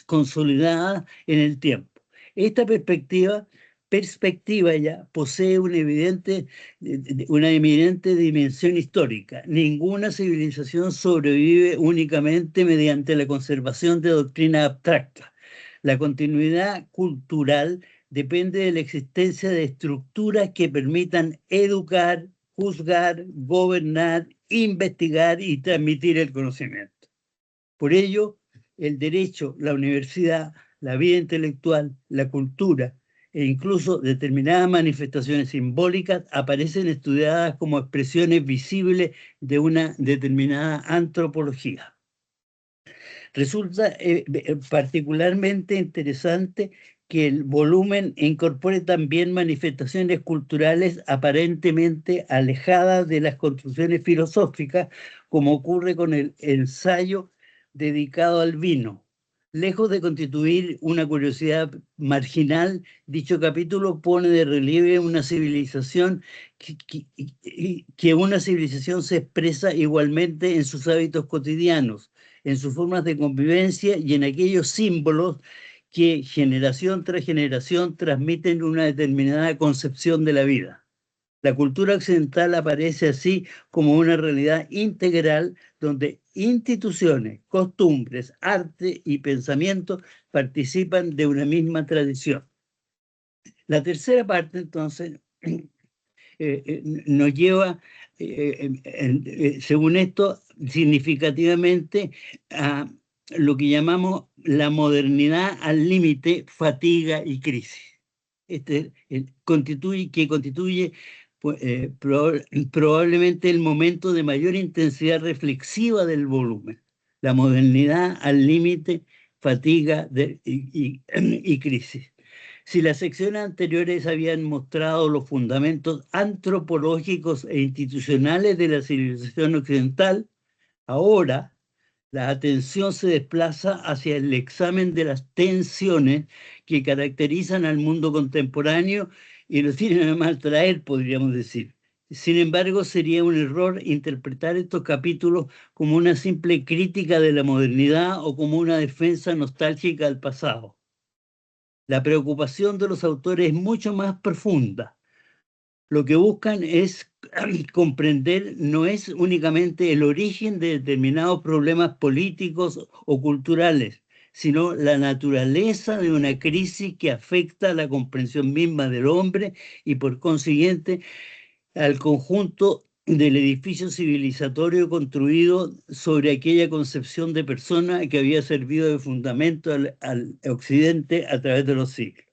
consolidadas en el tiempo. Esta perspectiva ya posee una eminente dimensión histórica. Ninguna civilización sobrevive únicamente mediante la conservación de doctrinas abstractas. La continuidad cultural depende de la existencia de estructuras que permitan educar, juzgar, gobernar, investigar y transmitir el conocimiento. Por ello, el derecho, la universidad, la vida intelectual, la cultura e incluso determinadas manifestaciones simbólicas aparecen estudiadas como expresiones visibles de una determinada antropología. Resulta particularmente interesante que el volumen incorpore también manifestaciones culturales aparentemente alejadas de las construcciones filosóficas, como ocurre con el ensayo dedicado al vino. Lejos de constituir una curiosidad marginal, dicho capítulo pone de relieve una civilización que una civilización se expresa igualmente en sus hábitos cotidianos, en sus formas de convivencia y en aquellos símbolos que generación tras generación transmiten una determinada concepción de la vida. La cultura occidental aparece así como una realidad integral donde instituciones, costumbres, arte y pensamiento participan de una misma tradición. La tercera parte, entonces, nos lleva, según esto, significativamente a lo que llamamos la modernidad al límite, fatiga y crisis. Constituye probablemente el momento de mayor intensidad reflexiva del volumen. La modernidad al límite, fatiga y crisis. Si las secciones anteriores habían mostrado los fundamentos antropológicos e institucionales de la civilización occidental, ahora la atención se desplaza hacia el examen de las tensiones que caracterizan al mundo contemporáneo y nos tienen a mal traer, podríamos decir. Sin embargo, sería un error interpretar estos capítulos como una simple crítica de la modernidad o como una defensa nostálgica del pasado. La preocupación de los autores es mucho más profunda. Lo que buscan es comprender no es únicamente el origen de determinados problemas políticos o culturales, sino la naturaleza de una crisis que afecta a la comprensión misma del hombre y por consiguiente al conjunto del edificio civilizatorio construido sobre aquella concepción de persona que había servido de fundamento al Occidente a través de los siglos.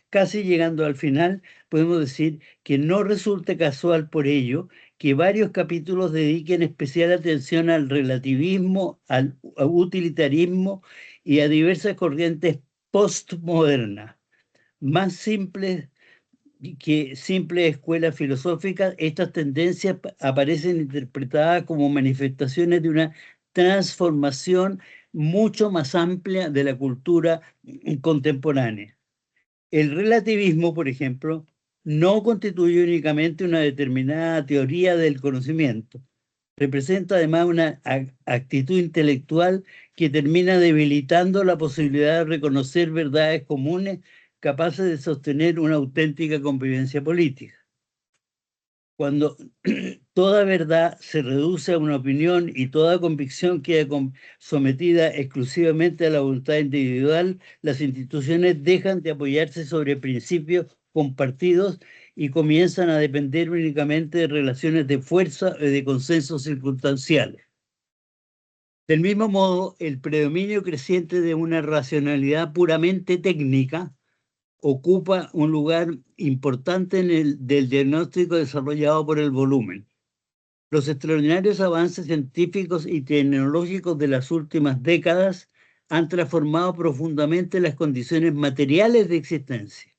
Casi llegando al final, podemos decir que no resulta casual por ello que varios capítulos dediquen especial atención al relativismo, al utilitarismo y a diversas corrientes postmodernas. Más simples que simples escuelas filosóficas, estas tendencias aparecen interpretadas como manifestaciones de una transformación mucho más amplia de la cultura contemporánea. El relativismo, por ejemplo, no constituye únicamente una determinada teoría del conocimiento. Representa además una actitud intelectual que termina debilitando la posibilidad de reconocer verdades comunes capaces de sostener una auténtica convivencia política. Cuando toda verdad se reduce a una opinión y toda convicción queda sometida exclusivamente a la voluntad individual, las instituciones dejan de apoyarse sobre principios compartidos y comienzan a depender únicamente de relaciones de fuerza o de consensos circunstanciales. Del mismo modo, el predominio creciente de una racionalidad puramente técnica ocupa un lugar importante del diagnóstico desarrollado por el volumen. Los extraordinarios avances científicos y tecnológicos de las últimas décadas han transformado profundamente las condiciones materiales de existencia.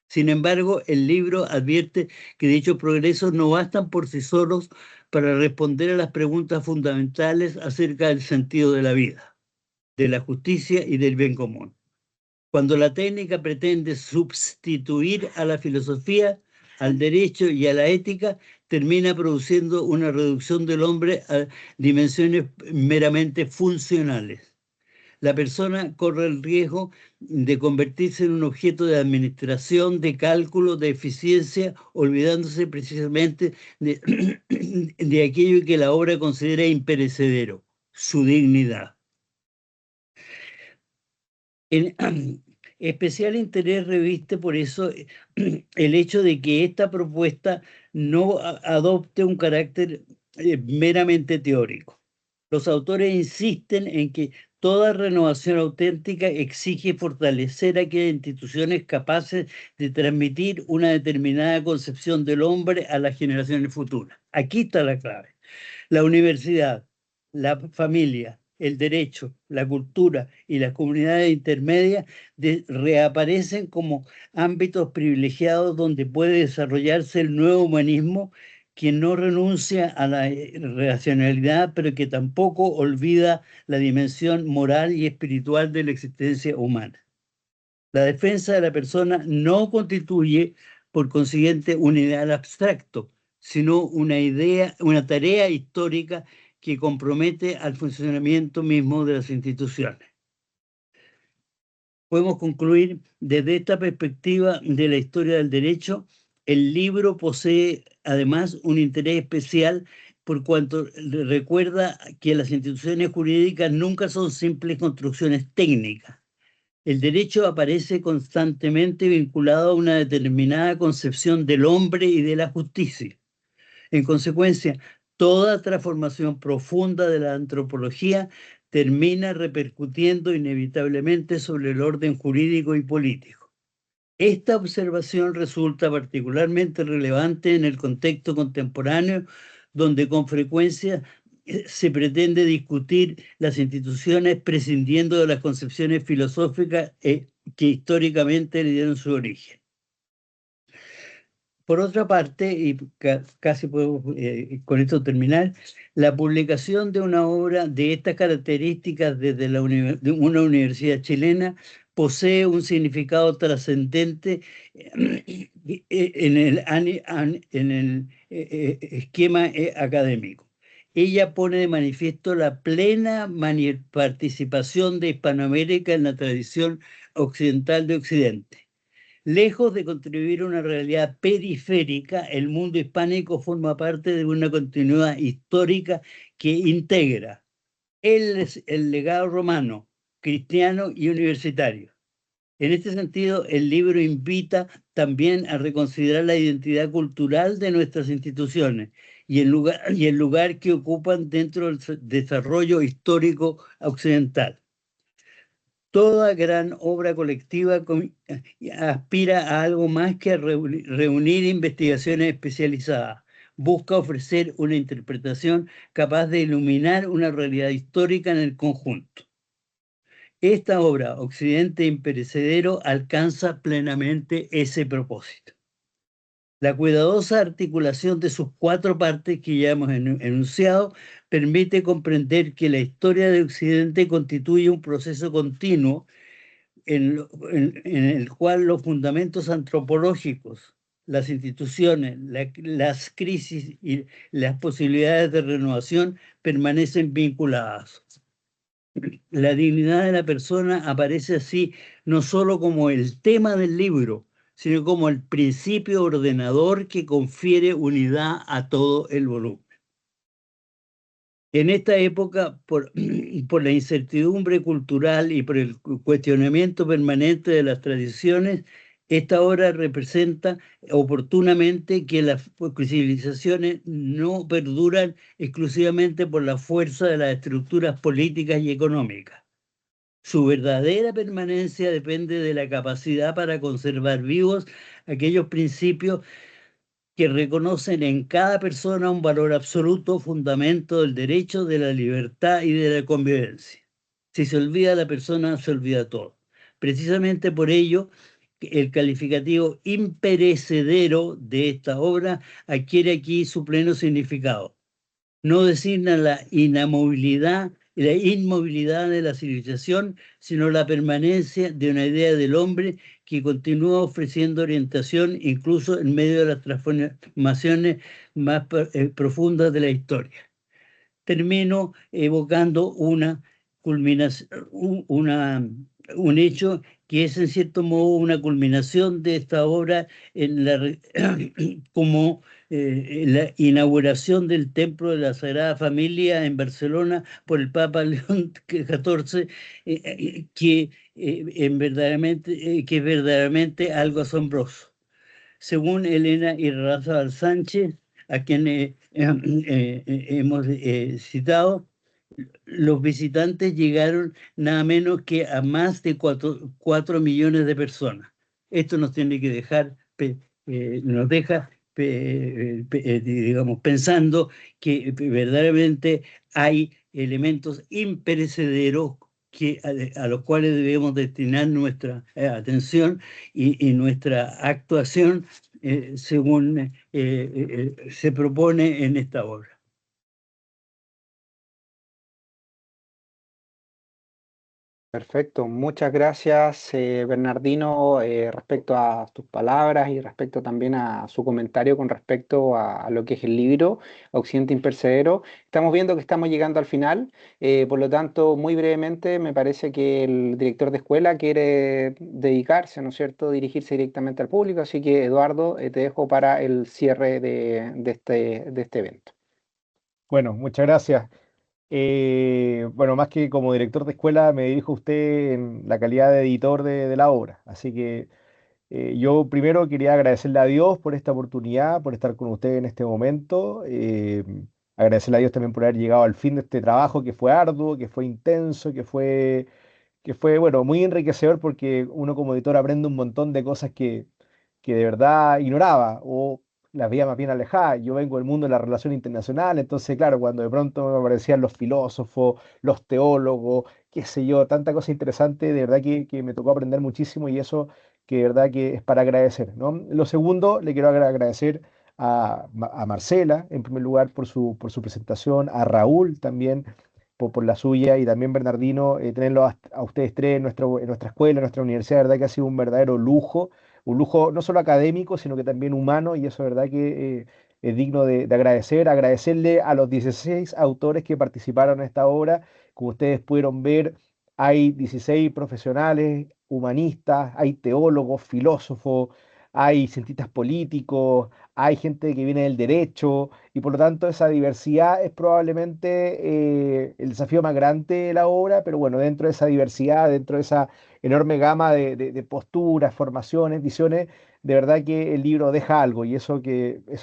Sin embargo, el libro advierte que dichos progresos no bastan por sí solos para responder a las preguntas fundamentales acerca del sentido de la vida, de la justicia y del bien común. Cuando la técnica pretende sustituir a la filosofía, al derecho y a la ética, termina produciendo una reducción del hombre a dimensiones meramente funcionales. La persona corre el riesgo de convertirse en un objeto de administración, de cálculo, de eficiencia, olvidándose precisamente de aquello que la obra considera imperecedero, su dignidad. Especial interés reviste por eso el hecho de que esta propuesta no adopte un carácter meramente teórico. Los autores insisten en que toda renovación auténtica exige fortalecer aquellas instituciones capaces de transmitir una determinada concepción del hombre a las generaciones futuras. Aquí está la clave. La universidad, la familia, el derecho, la cultura y las comunidades intermedias reaparecen como ámbitos privilegiados donde puede desarrollarse el nuevo humanismo que no renuncia a la racionalidad, pero que tampoco olvida la dimensión moral y espiritual de la existencia humana. La defensa de la persona no constituye, por consiguiente, un ideal abstracto, sino una tarea histórica que compromete al funcionamiento mismo de las instituciones. Podemos concluir desde esta perspectiva de la historia del derecho. El libro posee además un interés especial por cuanto recuerda que las instituciones jurídicas nunca son simples construcciones técnicas. El derecho aparece constantemente vinculado a una determinada concepción del hombre y de la justicia. En consecuencia, toda transformación profunda de la antropología termina repercutiendo inevitablemente sobre el orden jurídico y político. Esta observación resulta particularmente relevante en el contexto contemporáneo, donde con frecuencia se pretende discutir las instituciones prescindiendo de las concepciones filosóficas que históricamente le dieron su origen. Por otra parte, y casi puedo con esto terminar, la publicación de una obra de estas características desde una universidad chilena posee un significado trascendente en el esquema académico. Ella pone de manifiesto la plena participación de Hispanoamérica en la tradición occidental de Occidente. Lejos de contribuir a una realidad periférica, el mundo hispánico forma parte de una continuidad histórica que integra el legado romano, cristiano y universitario. En este sentido, el libro invita también a reconsiderar la identidad cultural de nuestras instituciones y el lugar que ocupan dentro del desarrollo histórico occidental. Toda gran obra colectiva aspira a algo más que a reunir investigaciones especializadas. Busca ofrecer una interpretación capaz de iluminar una realidad histórica en el conjunto. Esta obra, Occidente Imperecedero, alcanza plenamente ese propósito. La cuidadosa articulación de sus 4 partes que ya hemos enunciado permite comprender que la historia de Occidente constituye un proceso continuo en el cual los fundamentos antropológicos, las instituciones, las crisis y las posibilidades de renovación permanecen vinculadas. La dignidad de la persona aparece así no solo como el tema del libro, sino como el principio ordenador que confiere unidad a todo el volumen. En esta época, por la incertidumbre cultural y por el cuestionamiento permanente de las tradiciones, esta obra representa oportunamente que las civilizaciones no perduran exclusivamente por la fuerza de las estructuras políticas y económicas. Su verdadera permanencia depende de la capacidad para conservar vivos aquellos principios que reconocen en cada persona un valor absoluto, fundamento del derecho, de la libertad y de la convivencia. Si se olvida la persona, se olvida todo. Precisamente por ello, el calificativo imperecedero de esta obra adquiere aquí su pleno significado. No designa la inamovilidad y la inmovilidad de la civilización, sino la permanencia de una idea del hombre que continúa ofreciendo orientación incluso en medio de las transformaciones más profundas de la historia. Termino evocando una culminación, un hecho que es en cierto modo una culminación de esta obra como la inauguración del Templo de la Sagrada Familia en Barcelona por el Papa León XIV, que es verdaderamente algo asombroso. Según Elena Irarrázaval Sánchez, a quien hemos citado, los visitantes llegaron nada menos que a más de 4 millones de personas. Esto nos tiene que dejar, nos deja, digamos, pensando que verdaderamente hay elementos imperecederos a los cuales debemos destinar nuestra atención y nuestra actuación según se propone en esta obra. Perfecto, muchas gracias Bernardino respecto a tus palabras y respecto también a su comentario con respecto a lo que es el libro Occidente Imperecedero. Estamos viendo que estamos llegando al final, por lo tanto, muy brevemente, me parece que el director de escuela quiere dedicarse, ¿no es cierto?, dirigirse directamente al público, así que Eduardo, te dejo para el cierre de este evento. Bueno, muchas gracias. Bueno, más que como director de escuela, me dirijo a usted en la calidad de editor de la obra. Así que yo primero quería agradecerle a Dios por esta oportunidad, por estar con usted en este momento. Agradecerle a Dios también por haber llegado al fin de este trabajo que fue arduo, que fue intenso, que fue, bueno, muy enriquecedor porque uno como editor aprende un montón de cosas que de verdad ignoraba o las veía más bien alejadas. Yo vengo del mundo de la relación internacional, entonces, claro, cuando de pronto me aparecían los filósofos, los teólogos, qué sé yo, tanta cosa interesante, de verdad que me tocó aprender muchísimo y eso que de verdad que es para agradecer, ¿no? Lo segundo, le quiero agradecer a Marcela, en primer lugar, por su presentación, a Raúl también, por la suya, y también Bernardino, tenerlo a ustedes tres en nuestra escuela, en nuestra universidad, de verdad que ha sido un lujo no solo académico, sino que también humano, y eso de verdad que es digno de agradecer. Agradecerle a los 16 autores que participaron en esta obra. Como ustedes pudieron ver, hay 16 profesionales, humanistas, hay teólogos, filósofos, hay cientistas políticos, hay gente que viene del derecho, y por lo tanto esa diversidad es probablemente el desafío más grande de la obra, pero bueno, dentro de esa diversidad, dentro de esa enorme gama de posturas, formaciones, visiones, de verdad que el libro deja algo, y eso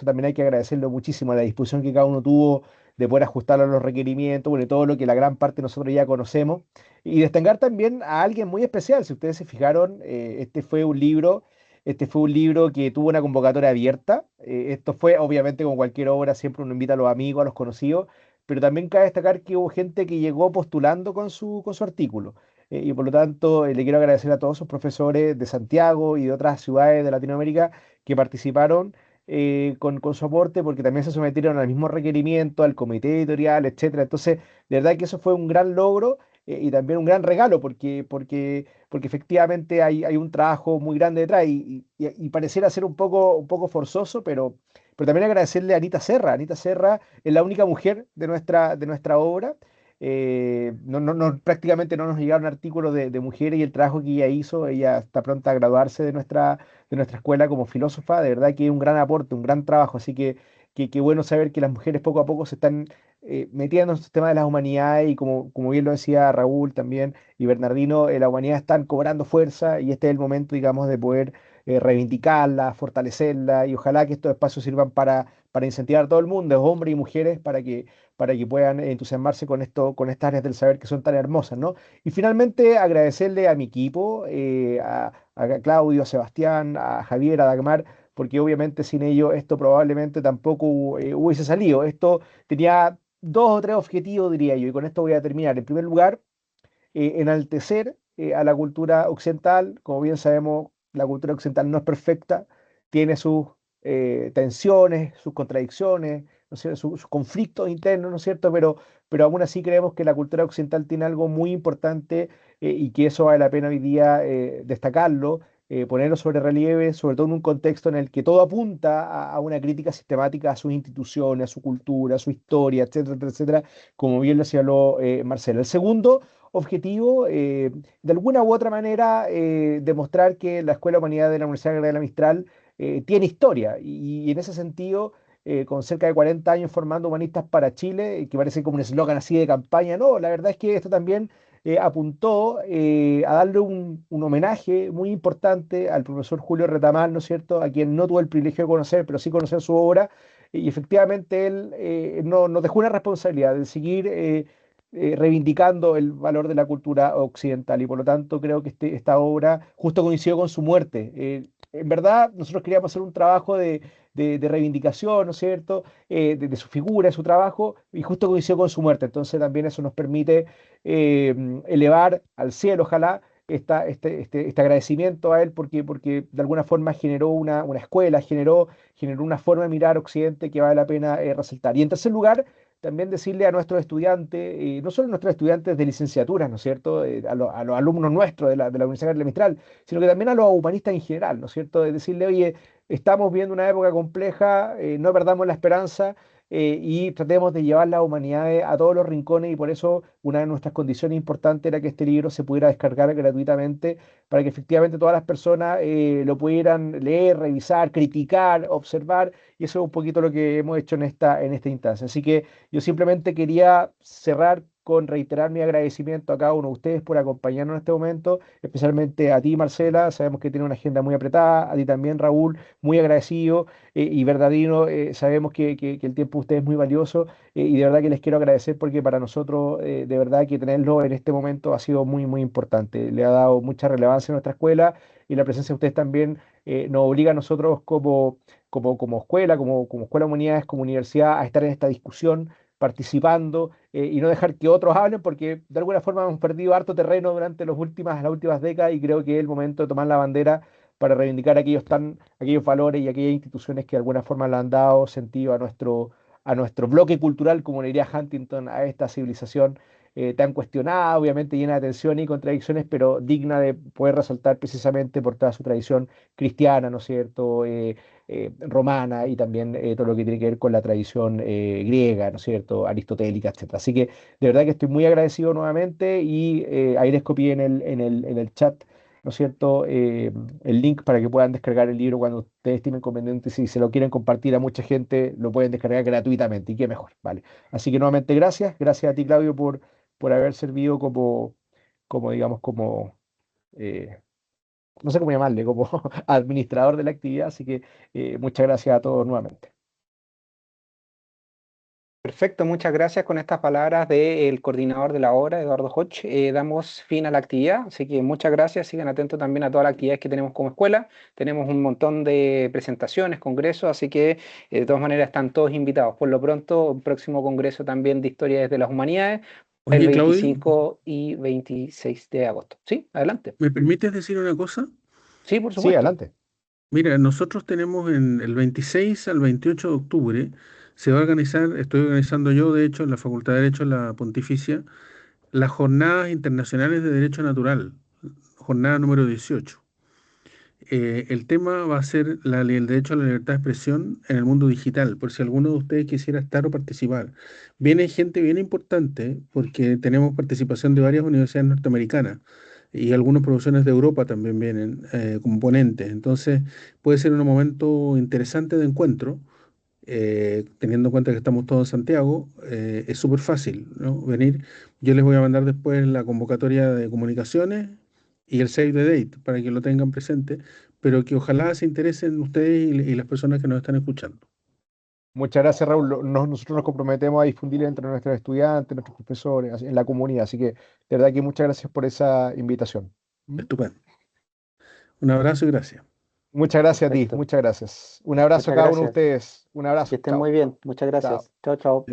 también hay que agradecerlo muchísimo, la disposición que cada uno tuvo de poder ajustarlo a los requerimientos, bueno, y todo lo que la gran parte de nosotros ya conocemos, y destacar también a alguien muy especial. Si ustedes se fijaron, este fue un libro que tuvo una convocatoria abierta. Esto fue, obviamente, como cualquier obra, siempre uno invita a los amigos, a los conocidos, pero también cabe destacar que hubo gente que llegó postulando con su artículo. Y por lo tanto, le quiero agradecer a todos sus profesores de Santiago y de otras ciudades de Latinoamérica que participaron con su aporte, porque también se sometieron al mismo requerimiento, al comité editorial, etcétera. Entonces, de verdad que eso fue un gran logro, y también un gran regalo, porque efectivamente hay un trabajo muy grande detrás, y pareciera ser un poco forzoso, pero también agradecerle a Anita Serra. Anita Serra es la única mujer de nuestra obra. Prácticamente no nos llegaron artículos de mujeres, y el trabajo que ella hizo, ella está pronta a graduarse de nuestra escuela como filósofa. De verdad que es un gran aporte, un gran trabajo, así que bueno saber que las mujeres poco a poco se están metiendo en el sistema de las humanidades, y como bien lo decía Raúl también y Bernardino, la humanidad están cobrando fuerza, y este es el momento, digamos, de poder reivindicarla, fortalecerla, y ojalá que estos espacios sirvan para incentivar a todo el mundo, hombres y mujeres, para que puedan entusiasmarse con estas áreas del saber que son tan hermosas, ¿no? Y finalmente agradecerle a mi equipo, a Claudio, a Sebastián, a Javier, a Dagmar, porque obviamente sin ellos esto probablemente tampoco hubiese salido. Esto tenía dos o tres objetivos, diría yo, y con esto voy a terminar. En primer lugar, enaltecer a la cultura occidental. Como bien sabemos, la cultura occidental no es perfecta, tiene sus tensiones, sus contradicciones, ¿no es cierto? Sus conflictos internos, ¿no es cierto? Pero aún así creemos que la cultura occidental tiene algo muy importante, y que eso vale la pena hoy día destacarlo. Ponerlo sobre relieve, sobre todo en un contexto en el que todo apunta a una crítica sistemática a sus instituciones, a su cultura, a su historia, etcétera, etcétera, etcétera, como bien lo señaló Marcelo. El segundo objetivo, de alguna u otra manera, demostrar que la Escuela de Humanidad de la Universidad Gabriela Mistral tiene historia, y en ese sentido, con cerca de 40 años formando humanistas para Chile, que parece como un eslogan así de campaña. No, la verdad es que esto también apuntó a darle un homenaje muy importante al profesor Julio Retamal, ¿no es cierto?, a quien no tuve el privilegio de conocer, pero sí conocer su obra, y efectivamente él nos dejó una responsabilidad de seguir reivindicando el valor de la cultura occidental, y por lo tanto creo que esta obra justo coincidió con su muerte. En verdad, nosotros queríamos hacer un trabajo de reivindicación, ¿no es cierto?, de su figura, de su trabajo, y justo coincidió con su muerte. Entonces también eso nos permite elevar al cielo, ojalá, este agradecimiento a él, porque de alguna forma generó una escuela, generó una forma de mirar Occidente que vale la pena resaltar. Y en tercer lugar, también decirle a nuestros estudiantes, no solo a nuestros estudiantes de licenciaturas, ¿no es cierto?, a los alumnos nuestros de la Universidad Carlos Mistral, sino que también a los humanistas en general, ¿no es cierto?, de decirle, oye, estamos viendo una época compleja, no perdamos la esperanza, y tratemos de llevar las humanidades a todos los rincones, y por eso una de nuestras condiciones importantes era que este libro se pudiera descargar gratuitamente, para que efectivamente todas las personas lo pudieran leer, revisar, criticar, observar, y eso es un poquito lo que hemos hecho en esta instancia. Así que yo simplemente quería cerrar con reiterar mi agradecimiento a cada uno de ustedes por acompañarnos en este momento, especialmente a ti, Marcela. Sabemos que tiene una agenda muy apretada, a ti también, Raúl, muy agradecido, y Bernardino, sabemos que el tiempo de ustedes es muy valioso, y de verdad que les quiero agradecer, porque para nosotros, de verdad que tenerlo en este momento ha sido muy, muy importante. Le ha dado mucha relevancia a nuestra escuela, y la presencia de ustedes también nos obliga a nosotros como escuela, como escuela de humanidades, como universidad, a estar en esta discusión, participando, y no dejar que otros hablen, porque de alguna forma hemos perdido harto terreno durante las últimas décadas, y creo que es el momento de tomar la bandera para reivindicar aquellos valores y aquellas instituciones que de alguna forma le han dado sentido a nuestro bloque cultural, como le diría Huntington, a esta civilización, tan cuestionada, obviamente llena de tensión y contradicciones, pero digna de poder resaltar precisamente por toda su tradición cristiana, ¿no es cierto? Romana y también todo lo que tiene que ver con la tradición griega, ¿no es cierto? Aristotélica, etcétera. Así que de verdad que estoy muy agradecido nuevamente y ahí les copié en el chat, ¿no es cierto? El link para que puedan descargar el libro cuando ustedes estimen conveniente. Si se lo quieren compartir a mucha gente, lo pueden descargar gratuitamente y qué mejor, ¿vale? Así que nuevamente gracias. Gracias a ti, Claudio, por haber servido como digamos, como, eh, no sé cómo llamarle, como administrador de la actividad. Así que muchas gracias a todos nuevamente. Perfecto, muchas gracias. Con estas palabras del coordinador de la obra, Eduardo Hodge, damos fin a la actividad. Así que muchas gracias. Sigan atentos también a todas las actividades que tenemos como escuela. Tenemos un montón de presentaciones, congresos, así que de todas maneras están todos invitados. Por lo pronto, un próximo congreso también de Historia desde las Humanidades, el Oye, Claudio, 25 y 26 de agosto. Sí, adelante. ¿me permites decir una cosa? Sí, por Sí, supuesto. adelante. Mira, nosotros tenemos en el 26 al 28 de octubre, se va a organizar, estoy organizando yo, de hecho, en la Facultad de Derecho, la Pontificia, las Jornadas Internacionales de Derecho Natural, jornada número 18. El tema va a ser el derecho a la libertad de expresión en el mundo digital, por si alguno de ustedes quisiera estar o participar. Viene gente bien importante porque tenemos participación de varias universidades norteamericanas y algunos profesores de Europa también vienen como ponentes. Entonces puede ser un momento interesante de encuentro. Teniendo en cuenta que estamos todos en Santiago, es súper fácil, ¿no? Venir. Yo les voy a mandar después la convocatoria de comunicaciones y el save the date para que lo tengan presente, pero que ojalá se interesen ustedes y las personas que nos están escuchando. Muchas gracias, Raúl. Nosotros nos comprometemos a difundir entre nuestros estudiantes, nuestros profesores, en la comunidad. Así que, de verdad que muchas gracias por esa invitación. ¿Mm? Estupendo. Un abrazo y gracias. Muchas gracias a ti, Perfecto. muchas gracias. Un abrazo a Muchas cada uno de gracias. ustedes. Un Que abrazo. estén Chao. muy bien. Muchas Chao. gracias. Chao, chao.